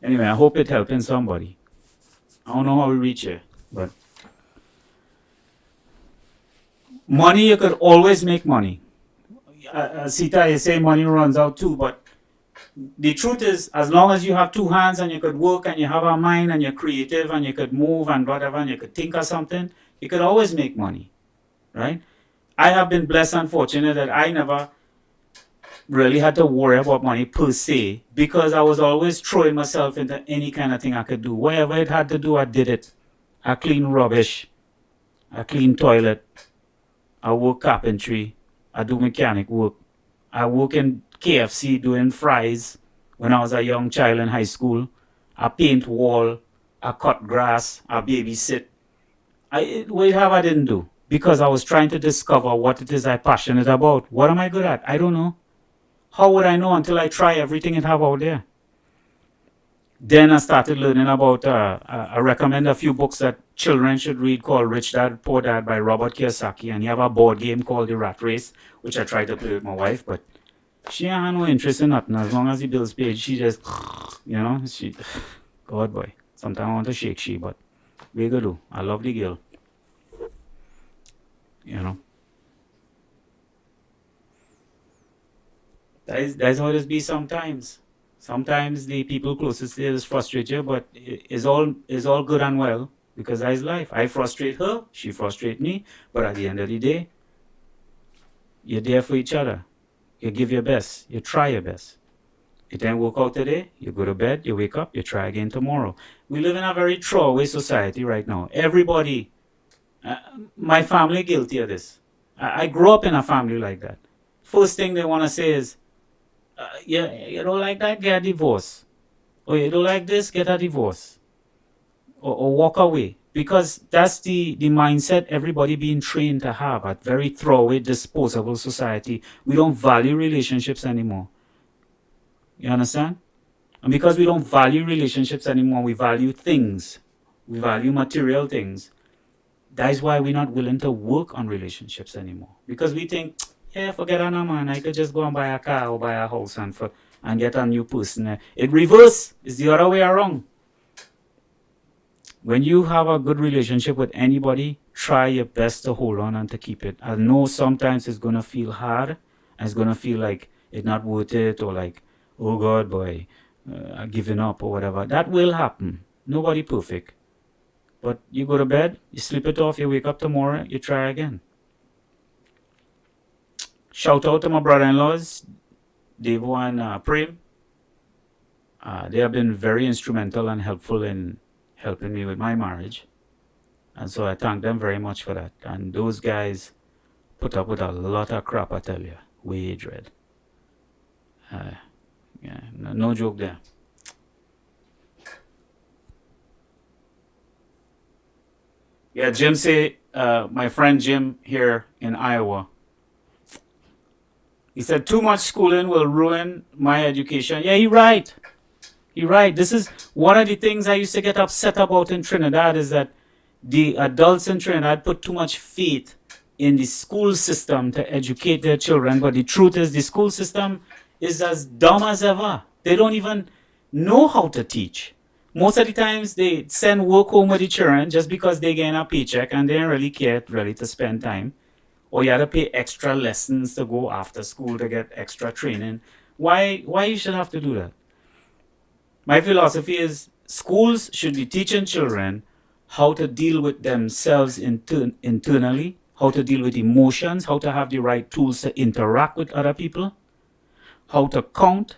Anyway, I hope it's helping somebody. I don't know how we reach here, but money, you could always make money. Sita, you say money runs out too, but the truth is, as long as you have two hands and you could work and you have a mind and you're creative and you could move and whatever and you could think of something, you could always make money, right? I have been blessed and fortunate that I never really had to worry about money per se because I was always throwing myself into any kind of thing I could do. Whatever it had to do, I did it. I clean rubbish. I clean toilet. I work carpentry. I do mechanic work. I work in KFC doing fries when I was a young child in high school. I paint wall. I cut grass. I babysit. Whatever I didn't do because I was trying to discover what it is I'm passionate about. What am I good at? I don't know. How would I know until I try everything it have out there? Then I started learning about, I recommend a few books that children should read called Rich Dad, Poor Dad by Robert Kiyosaki. And you have a board game called The Rat Race, which I tried to play with my wife, but she ain't had no interest in nothing. As long as the bills paid, she just, you know, God boy. Sometimes I want to shake she, but we go do. I love the girl. You know. That's how it be sometimes. Sometimes the people closest to you just frustrate you, but it's all good and well because that's life. I frustrate her, she frustrates me, but at the end of the day, you're there for each other. You give your best. You try your best. It didn't work out today, you go to bed, you wake up, you try again tomorrow. We live in a very throwaway society right now. Everybody, my family guilty of this. I grew up in a family like that. First thing they want to say is, you don't like that, get a divorce. Or you don't like this, get a divorce. Or walk away. Because that's the mindset everybody being trained to have at very throwaway, disposable society. We don't value relationships anymore. You understand? And because we don't value relationships anymore, we value things. We value material things. That is why we're not willing to work on relationships anymore. Because we think, yeah, forget it, man. I could just go and buy a car or buy a house and get a new person. It reverse. It's the other way around. When you have a good relationship with anybody, try your best to hold on and to keep it. I know sometimes it's going to feel hard. And it's going to feel like it's not worth it or like, oh God, boy, I'm giving up or whatever. That will happen. Nobody perfect. But you go to bed, you sleep it off, you wake up tomorrow, you try again. Shout out to my brother-in-laws, Devo and Prem. They have been very instrumental and helpful in helping me with my marriage. And so I thank them very much for that. And those guys put up with a lot of crap, I tell you. Way dread. Yeah, no joke there. Yeah, Jim say, my friend Jim here in Iowa, he said too much schooling will ruin my education. Yeah, he right. He right. This is one of the things I used to get upset about in Trinidad, is that the adults in Trinidad put too much faith in the school system to educate their children. But the truth is, the school system is as dumb as ever. They don't even know how to teach. Most of the times they send work home with the children just because they get a paycheck and they don't really care really to spend time. Or you have to pay extra lessons to go after school to get extra training. Why you should have to do that? My philosophy is schools should be teaching children how to deal with themselves internally, how to deal with emotions, how to have the right tools to interact with other people, how to count,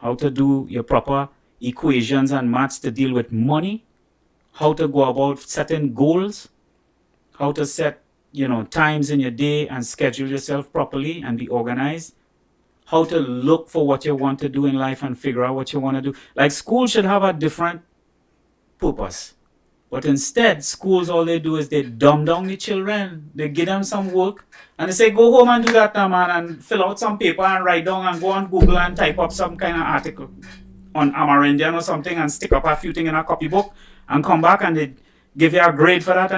how to do your proper equations and maths to deal with money, how to go about setting goals, how to set times in your day and schedule yourself properly and be organized, how to look for what you want to do in life and figure out what you want to do. Like, school should have a different purpose. But instead, schools, all they do is they dumb down the children. They give them some work and they say, go home and do that now, man, and fill out some paper and write down and go on Google and type up some kind of article on Amerindian or something and stick up a few things in a copybook and come back and they give you a grade for that,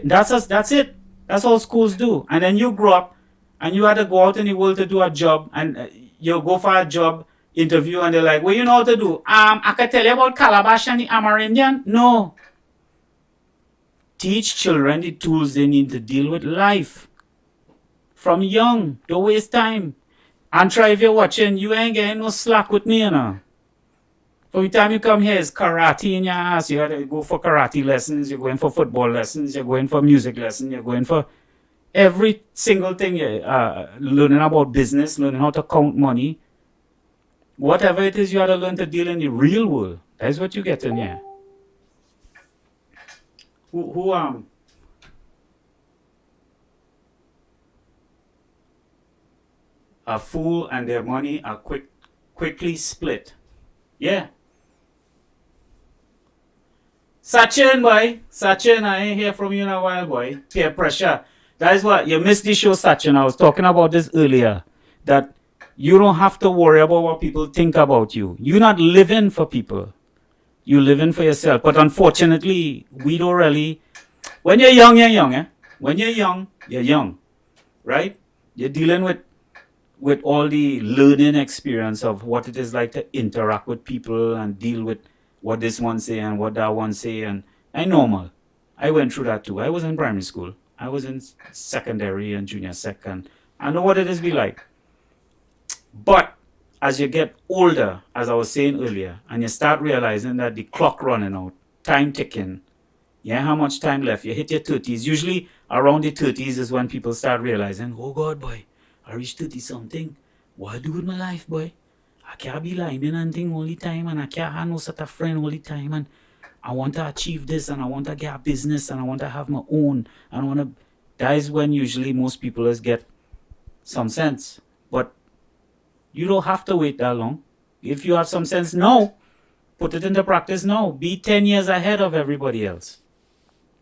that's it. That's all schools do. And then you grow up and you had to go out in the world to do a job, and you go for a job interview and they're like, well, you know how to do? I can tell you about Calabash and the Amerindian. No. Teach children the tools they need to deal with life. From young. Don't waste time. And try, if you're watching, you ain't getting no slack with me, From the time you come here, it's karate in your ass. You have to go for karate lessons. You're going for football lessons. You're going for music lessons. You're going for every single thing. Learning about business, learning how to count money. Whatever it is, you have to learn to deal in the real world. That's what you get in here. A fool and their money are quickly split. Yeah. Sachin, boy. Sachin, I ain't hear from you in a while, boy. Peer pressure. That is what, you missed the show, Sachin. I was talking about this earlier. That you don't have to worry about what people think about you. You're not living for people. You're living for yourself. But unfortunately, we don't really... When you're young, you're young, eh? When you're young, you're young. Right? You're dealing with all the learning experience of what it is like to interact with people and deal with what this one say and what that one say. And normal. I went through that too. I was in primary school. I was in secondary and junior second. I know what it is be like. But as you get older, as I was saying earlier, and you start realizing that the clock running out, time ticking, yeah, how much time left? You hit your 30s. Usually around the 30s is when people start realizing, oh God, boy, I reached 30 something. What I do with my life, boy? I can't be lying and thing all the time, and I can't have no sort of friend all the time, and I want to achieve this, and I want to get a business, and I want to have my own, and I want to... That is when usually most people get some sense. But you don't have to wait that long. If you have some sense now, put it into practice now. Be 10 years ahead of everybody else.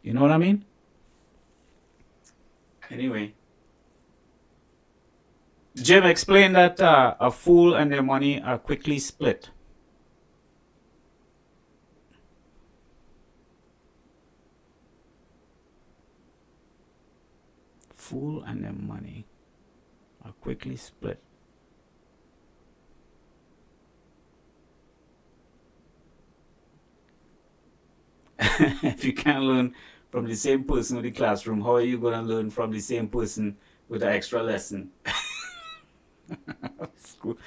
You know what I mean? Anyway. Jim explained that a fool and their money are quickly split. Fool and their money are quickly split. If you can't learn from the same person in the classroom, how are you going to learn from the same person with an extra lesson? School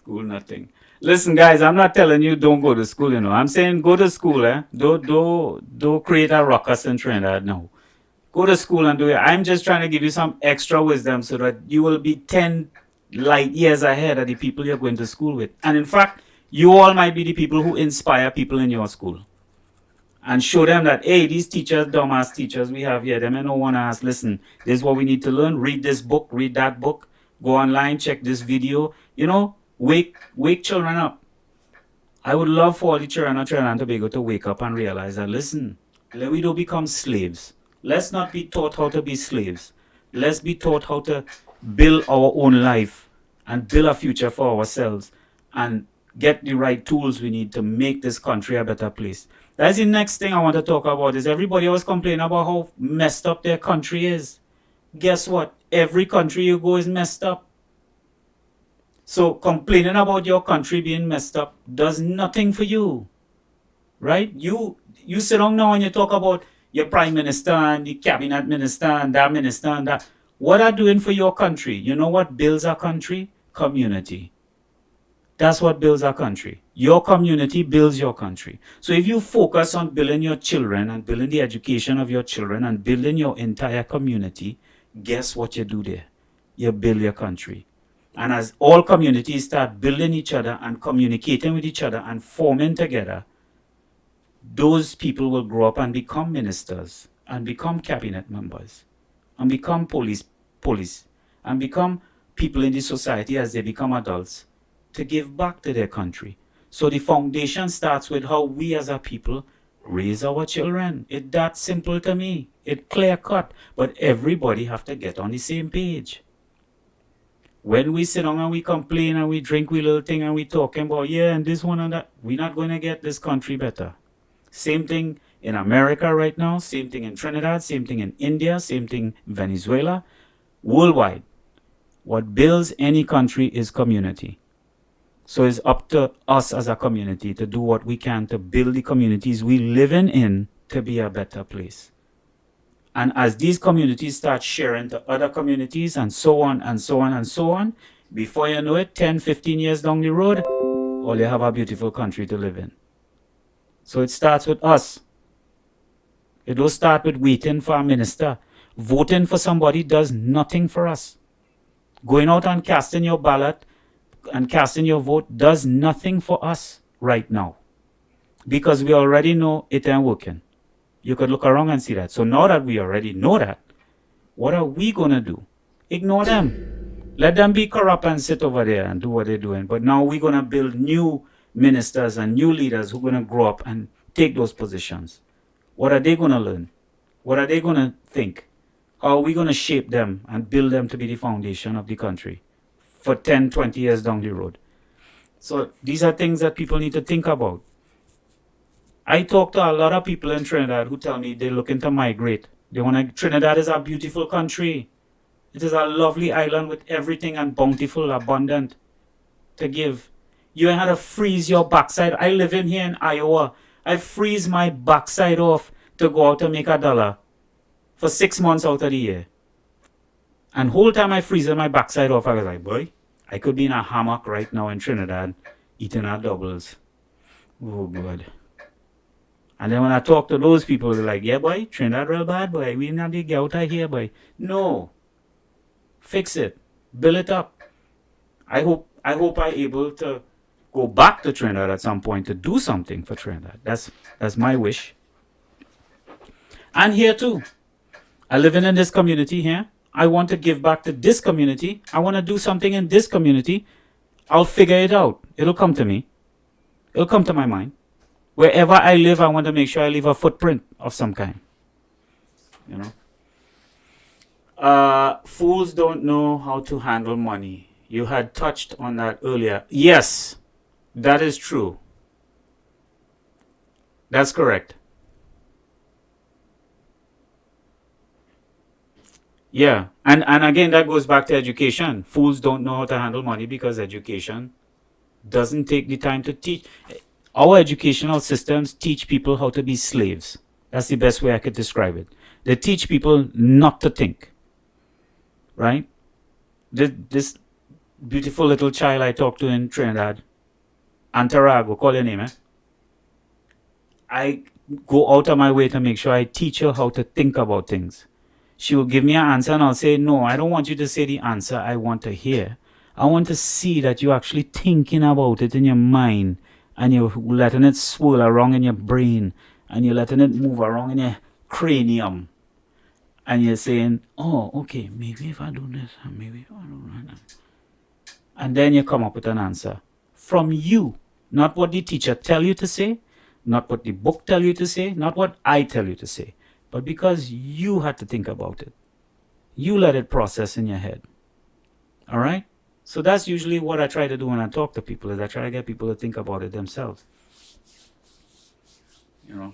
School, nothing. Listen, guys, I'm not telling you don't go to school, you know. I'm saying go to school, eh? Don't create a ruckus in Trinidad, no. Go to school and do it. I'm just trying to give you some extra wisdom so that you will be 10 light years ahead of the people you're going to school with. And in fact, you all might be the people who inspire people in your school. And show them that, hey, these teachers, dumbass teachers we have here, they may not want to ask, listen, this is what we need to learn. Read this book, read that book. Go online, check this video. You know, wake children up. I would love for all the children of Trinidad and Tobago to wake up and realize that, listen, we don't become slaves. Let's not be taught how to be slaves. Let's be taught how to build our own life and build a future for ourselves and get the right tools we need to make this country a better place. That's the next thing I want to talk about is everybody always complaining about how messed up their country is. Guess what? Every country you go is messed up. So complaining about your country being messed up does nothing for you. Right? You sit down now and you talk about your prime minister and the cabinet minister and that minister and that. What are doing for your country? You know what builds our country? Community. That's what builds our country. Your community builds your country. So if you focus on building your children and building the education of your children and building your entire community, guess what you do there? You build your country. And as all communities start building each other and communicating with each other and forming together, those people will grow up and become ministers and become cabinet members and become police and become people in the society as they become adults to give back to their country. So the foundation starts with how we as a people raise our children. It's that simple to me. It's clear cut. But everybody have to get on the same page. When we sit down and we complain and we drink we little thing and we talking about, yeah, and this one and that, we're not going to get this country better. Same thing in America right now, same thing in Trinidad, same thing in India, same thing in Venezuela, worldwide. What builds any country is community. So it's up to us as a community to do what we can to build the communities we live in to be a better place. And as these communities start sharing to other communities and so on and so on and so on, before you know it, 10, 15 years down the road, all you have a beautiful country to live in. So it starts with us. It don't start with waiting for a minister. Voting for somebody does nothing for us. Going out and casting your ballot and casting your vote does nothing for us right now. Because we already know it ain't working. You could look around and see that. So now that we already know that, what are we going to do? Ignore them. Let them be corrupt and sit over there and do what they're doing. But now we're going to build new ministers and new leaders who are going to grow up and take those positions. What are they going to learn? What are they going to think? How are we going to shape them and build them to be the foundation of the country for 10, 20 years down the road? So these are things that people need to think about. I talk to a lot of people in Trinidad who tell me they're looking to migrate. Trinidad is a beautiful country. It is a lovely island with everything and bountiful, abundant to give. You ain't had to freeze your backside. I live in here in Iowa. I freeze my backside off to go out and make $1 for 6 months out of the year. And whole time I freeze my backside off, I was like, boy, I could be in a hammock right now in Trinidad eating our doubles. Oh, God. And then when I talk to those people, they're like, yeah, boy, Trinidad real bad, boy. We not the get out of here, boy. No. Fix it. Build it up. I hope I'm able to go back to Trinidad at some point to do something for Trinidad. That's my wish. And here too. I live in this community here. I want to give back to this community. I want to do something in this community. I'll figure it out. It'll come to me. It'll come to my mind. Wherever I live, I want to make sure I leave a footprint of some kind. You know? Fools don't know how to handle money. You had touched on that earlier. Yes, that is true. That's correct. Yeah, and again, that goes back to education. Fools don't know how to handle money because education doesn't take the time to teach. Our educational systems teach people how to be slaves. That's the best way I could describe it. They teach people not to think. Right? This beautiful little child I talked to in Trinidad, Antarago, call your name, eh? I go out of my way to make sure I teach her how to think about things. She will give me an answer and I'll say, no, I don't want you to say the answer I want to hear. I want to see that you're actually thinking about it in your mind and you're letting it swirl around in your brain and you're letting it move around in your cranium. And you're saying, oh, okay, maybe if I do this, maybe if I do that. And then you come up with an answer from you, not what the teacher tell you to say, not what the book tell you to say, not what I tell you to say, but because you had to think about it. You let it process in your head. All right? So that's usually what I try to do when I talk to people, is I try to get people to think about it themselves. You know.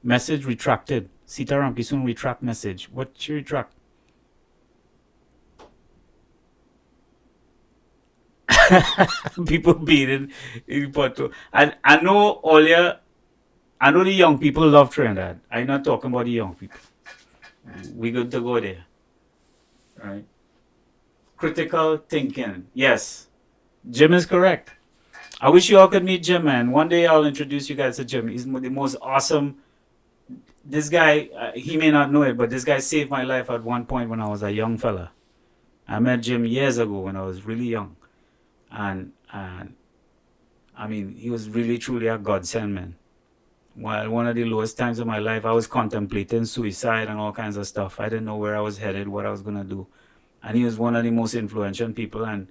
Message retracted. Sitaram Kisun retract message. What she retract? People beating in Porto. And I know I know the young people love Trinidad. I'm not talking about the young people. We good to go there. Right? Critical thinking. Yes. Jim is correct. I wish you all could meet Jim, man. One day I'll introduce you guys to Jim. He's the most awesome. This guy, he may not know it, but this guy saved my life at one point when I was a young fella. I met Jim years ago when I was really young. And I mean, he was really, truly a godsend, man. While one of the lowest times of my life, I was contemplating suicide and all kinds of stuff. I didn't know where I was headed, what I was going to do. And he was one of the most influential people and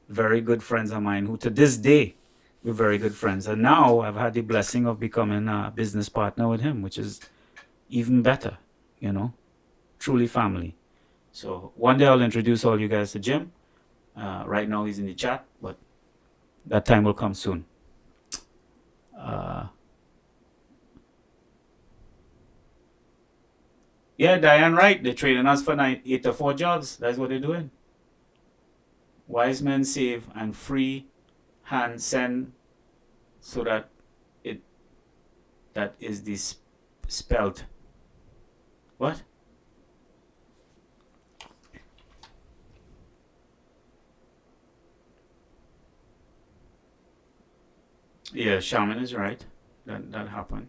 very good friends of mine who to this day, we're very good friends. And now I've had the blessing of becoming a business partner with him, which is even better, you know, truly family. So one day I'll introduce all you guys to Jim. Right now he's in the chat, but that time will come soon. Yeah, Diane, right. They're training us for 8 to 4 jobs. That's what they're doing. Wise men save and free hand send, so that that is the spelt. What? Yeah, Shaman is right. That happened.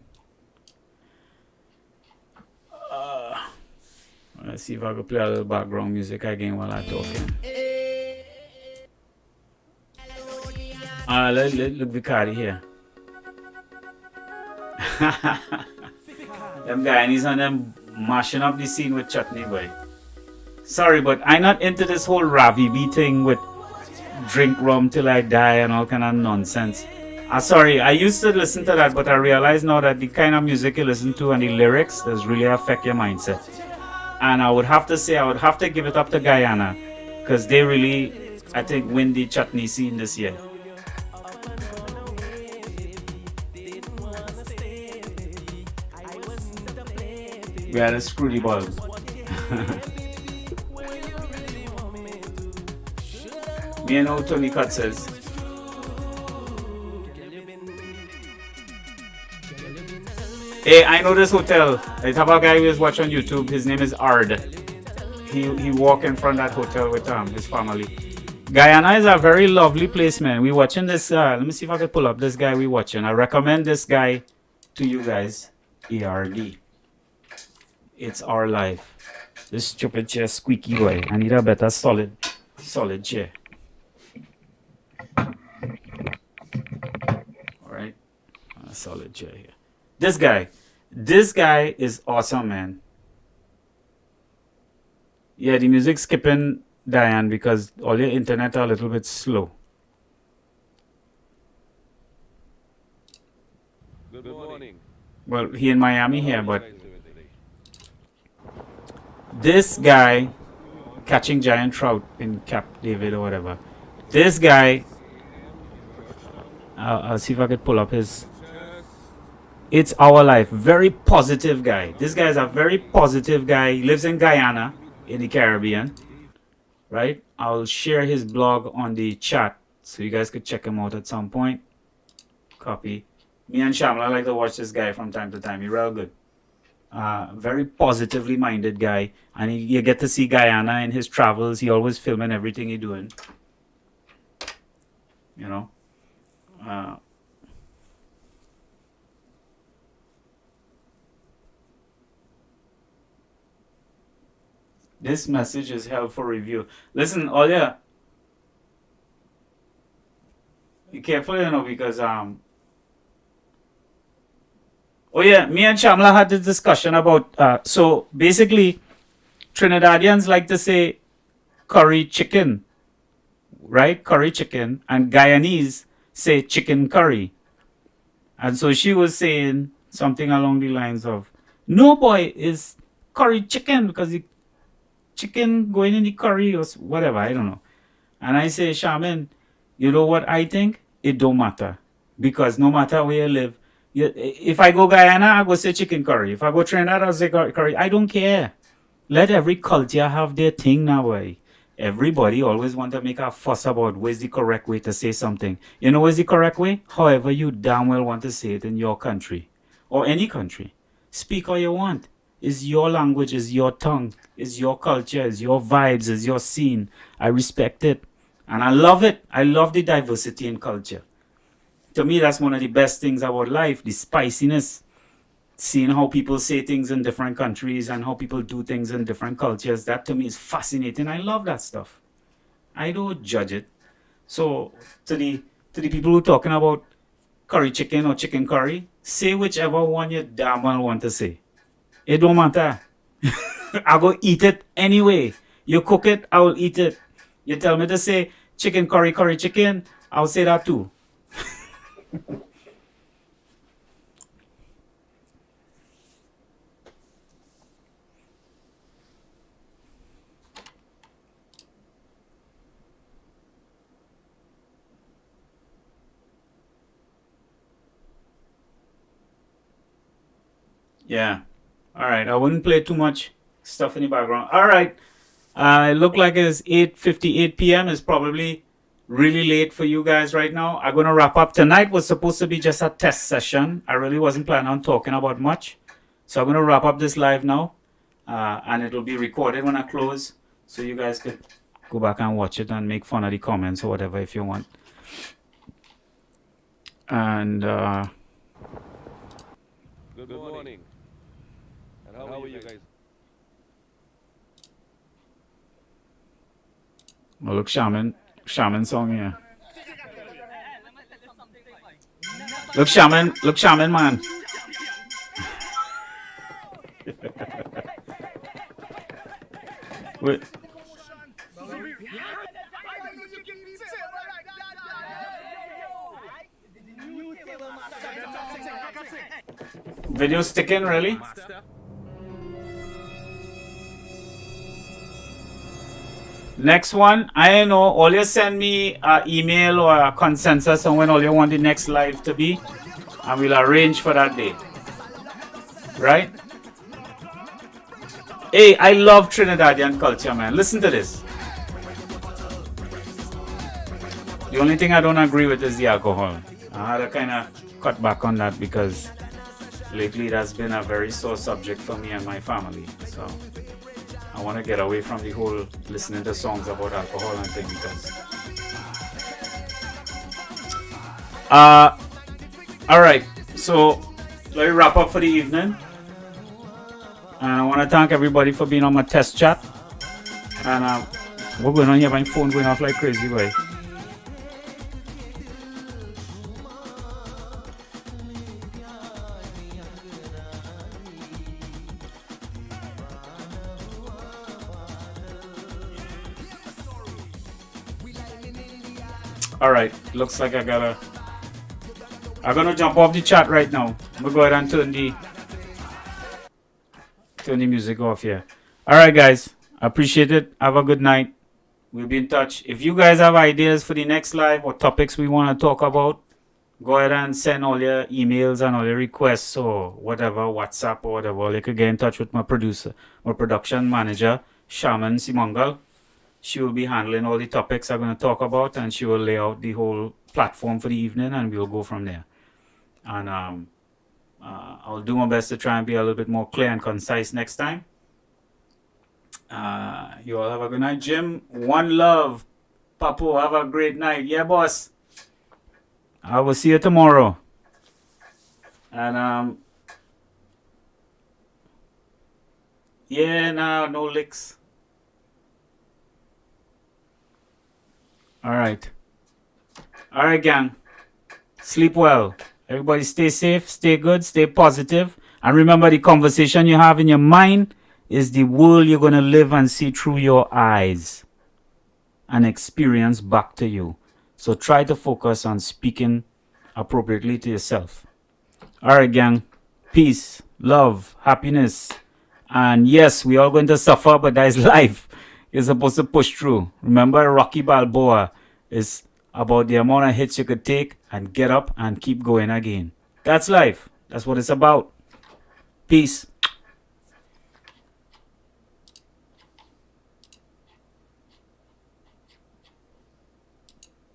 Let's see if I can play a little background music again while I'm talking. Look Vicari here. Them guys on them mashing up the scene with chutney, boy. Sorry, but I'm not into this whole Ravi B thing with drink rum till I die and all kind of nonsense. Sorry, I used to listen to that, but I realize now that the kind of music you listen to and the lyrics does really affect your mindset. And I would have to say, I would have to give it up to Guyana, because they really, I think, win the chutney scene this year. We had a screwy bulb. Me and old Tony Cut says. Hey, I know this hotel. I have a guy who is watching on YouTube. His name is Ard. He walk in front of that hotel with his family. Guyana is a very lovely place, man. We watching this. Let me see if I can pull up this guy we watching. I recommend this guy to you guys. ERD. It's our life. This stupid chair, squeaky boy. I need a better solid chair. All right, a solid chair here. This guy is awesome, man. Yeah, the music's skipping, Diane, because all your internet are a little bit slow. Good morning. Well, he in Miami here, but this guy catching giant trout in Cap David or whatever. This guy, I'll see if I could pull up his. It's Our Life. Very positive guy. This guy is a very positive guy. He lives in Guyana, in the Caribbean. Right? I'll share his blog on the chat so you guys could check him out at some point. Copy. Me and Shamla like to watch this guy from time to time. He's real good. very positively minded guy, and you get to see Guyana in his travels. He always filming everything he doing. You know. This message is held for review. Listen, Olia, be careful, you know, because oh yeah, me and Shamla had this discussion about so basically Trinidadians like to say curry chicken, right? Curry chicken, and Guyanese say chicken curry. And so she was saying something along the lines of, no boy, is curry chicken because the chicken going in the curry or whatever, I don't know. And I say, Shaman, you know what I think? It don't matter. Because no matter where you live, if I go Guyana, I go say chicken curry. If I go Trinidad, I'll say curry. I don't care. Let every culture have their thing now. Boy. Everybody always want to make a fuss about where's the correct way to say something. You know where's the correct way? However you damn well want to say it in your country. Or any country. Speak how you want. It's your language, it's your tongue, it's your culture, it's your vibes, it's your scene. I respect it. And I love it. I love the diversity in culture. To me, that's one of the best things about life, the spiciness. Seeing how people say things in different countries and how people do things in different cultures. That to me is fascinating. I love that stuff. I don't judge it. So to the people who are talking about curry chicken or chicken curry, say whichever one you damn well want to say. It don't matter. I go eat it anyway. You cook it, I will eat it. You tell me to say chicken curry, curry chicken, I'll say that too. Yeah. All right. I wouldn't play too much stuff in the background. All right. It look like it's 8:58 p.m. It's probably really late for you guys right now. I'm going to wrap up. Tonight was supposed to be just a test session. I really wasn't planning on talking about much. So I'm going to wrap up this live now. And it'll be recorded when I close. So you guys could go back and watch it and make fun of the comments or whatever if you want. And good morning. And how are you guys? oh, look, Shaman song here. Look, Shaman, man. Wait. Video sticking, really? Next one, I know, all you send me an email or a consensus on when all you want the next live to be, and we'll arrange for that day. Right? Hey, I love Trinidadian culture, man. Listen to this. The only thing I don't agree with is the alcohol. I had to kind of cut back on that because lately that's been a very sore subject for me and my family. So I want to get away from the whole listening to songs about alcohol and things because alright, so let me wrap up for the evening. And I want to thank everybody for being on my test chat. And what's going on here? My phone going off like crazy, boy. Alright, looks like I'm gonna jump off the chat right now. I'm gonna go ahead and turn the music off here. Alright guys, I appreciate it. Have a good night. We'll be in touch. If you guys have ideas for the next live or topics we want to talk about, go ahead and send all your emails and all your requests or whatever, WhatsApp or whatever. You could get in touch with my production manager, Shaman Simangal. She will be handling all the topics I'm going to talk about, and she will lay out the whole platform for the evening, and we'll go from there. And I'll do my best to try and be a little bit more clear and concise next time. You all have a good night. Jim, one love. Papo, have a great night. Yeah, boss. I will see you tomorrow. And yeah, no licks. All right, gang. Sleep well. Everybody stay safe, stay good, stay positive. And remember, the conversation you have in your mind is the world you're going to live and see through your eyes and experience back to you. So try to focus on speaking appropriately to yourself. All right, gang. Peace, love, happiness. And yes, we are going to suffer, but that is life. You're supposed to push through. Remember, Rocky Balboa is about the amount of hits you could take and get up and keep going again. That's life. That's what it's about. Peace.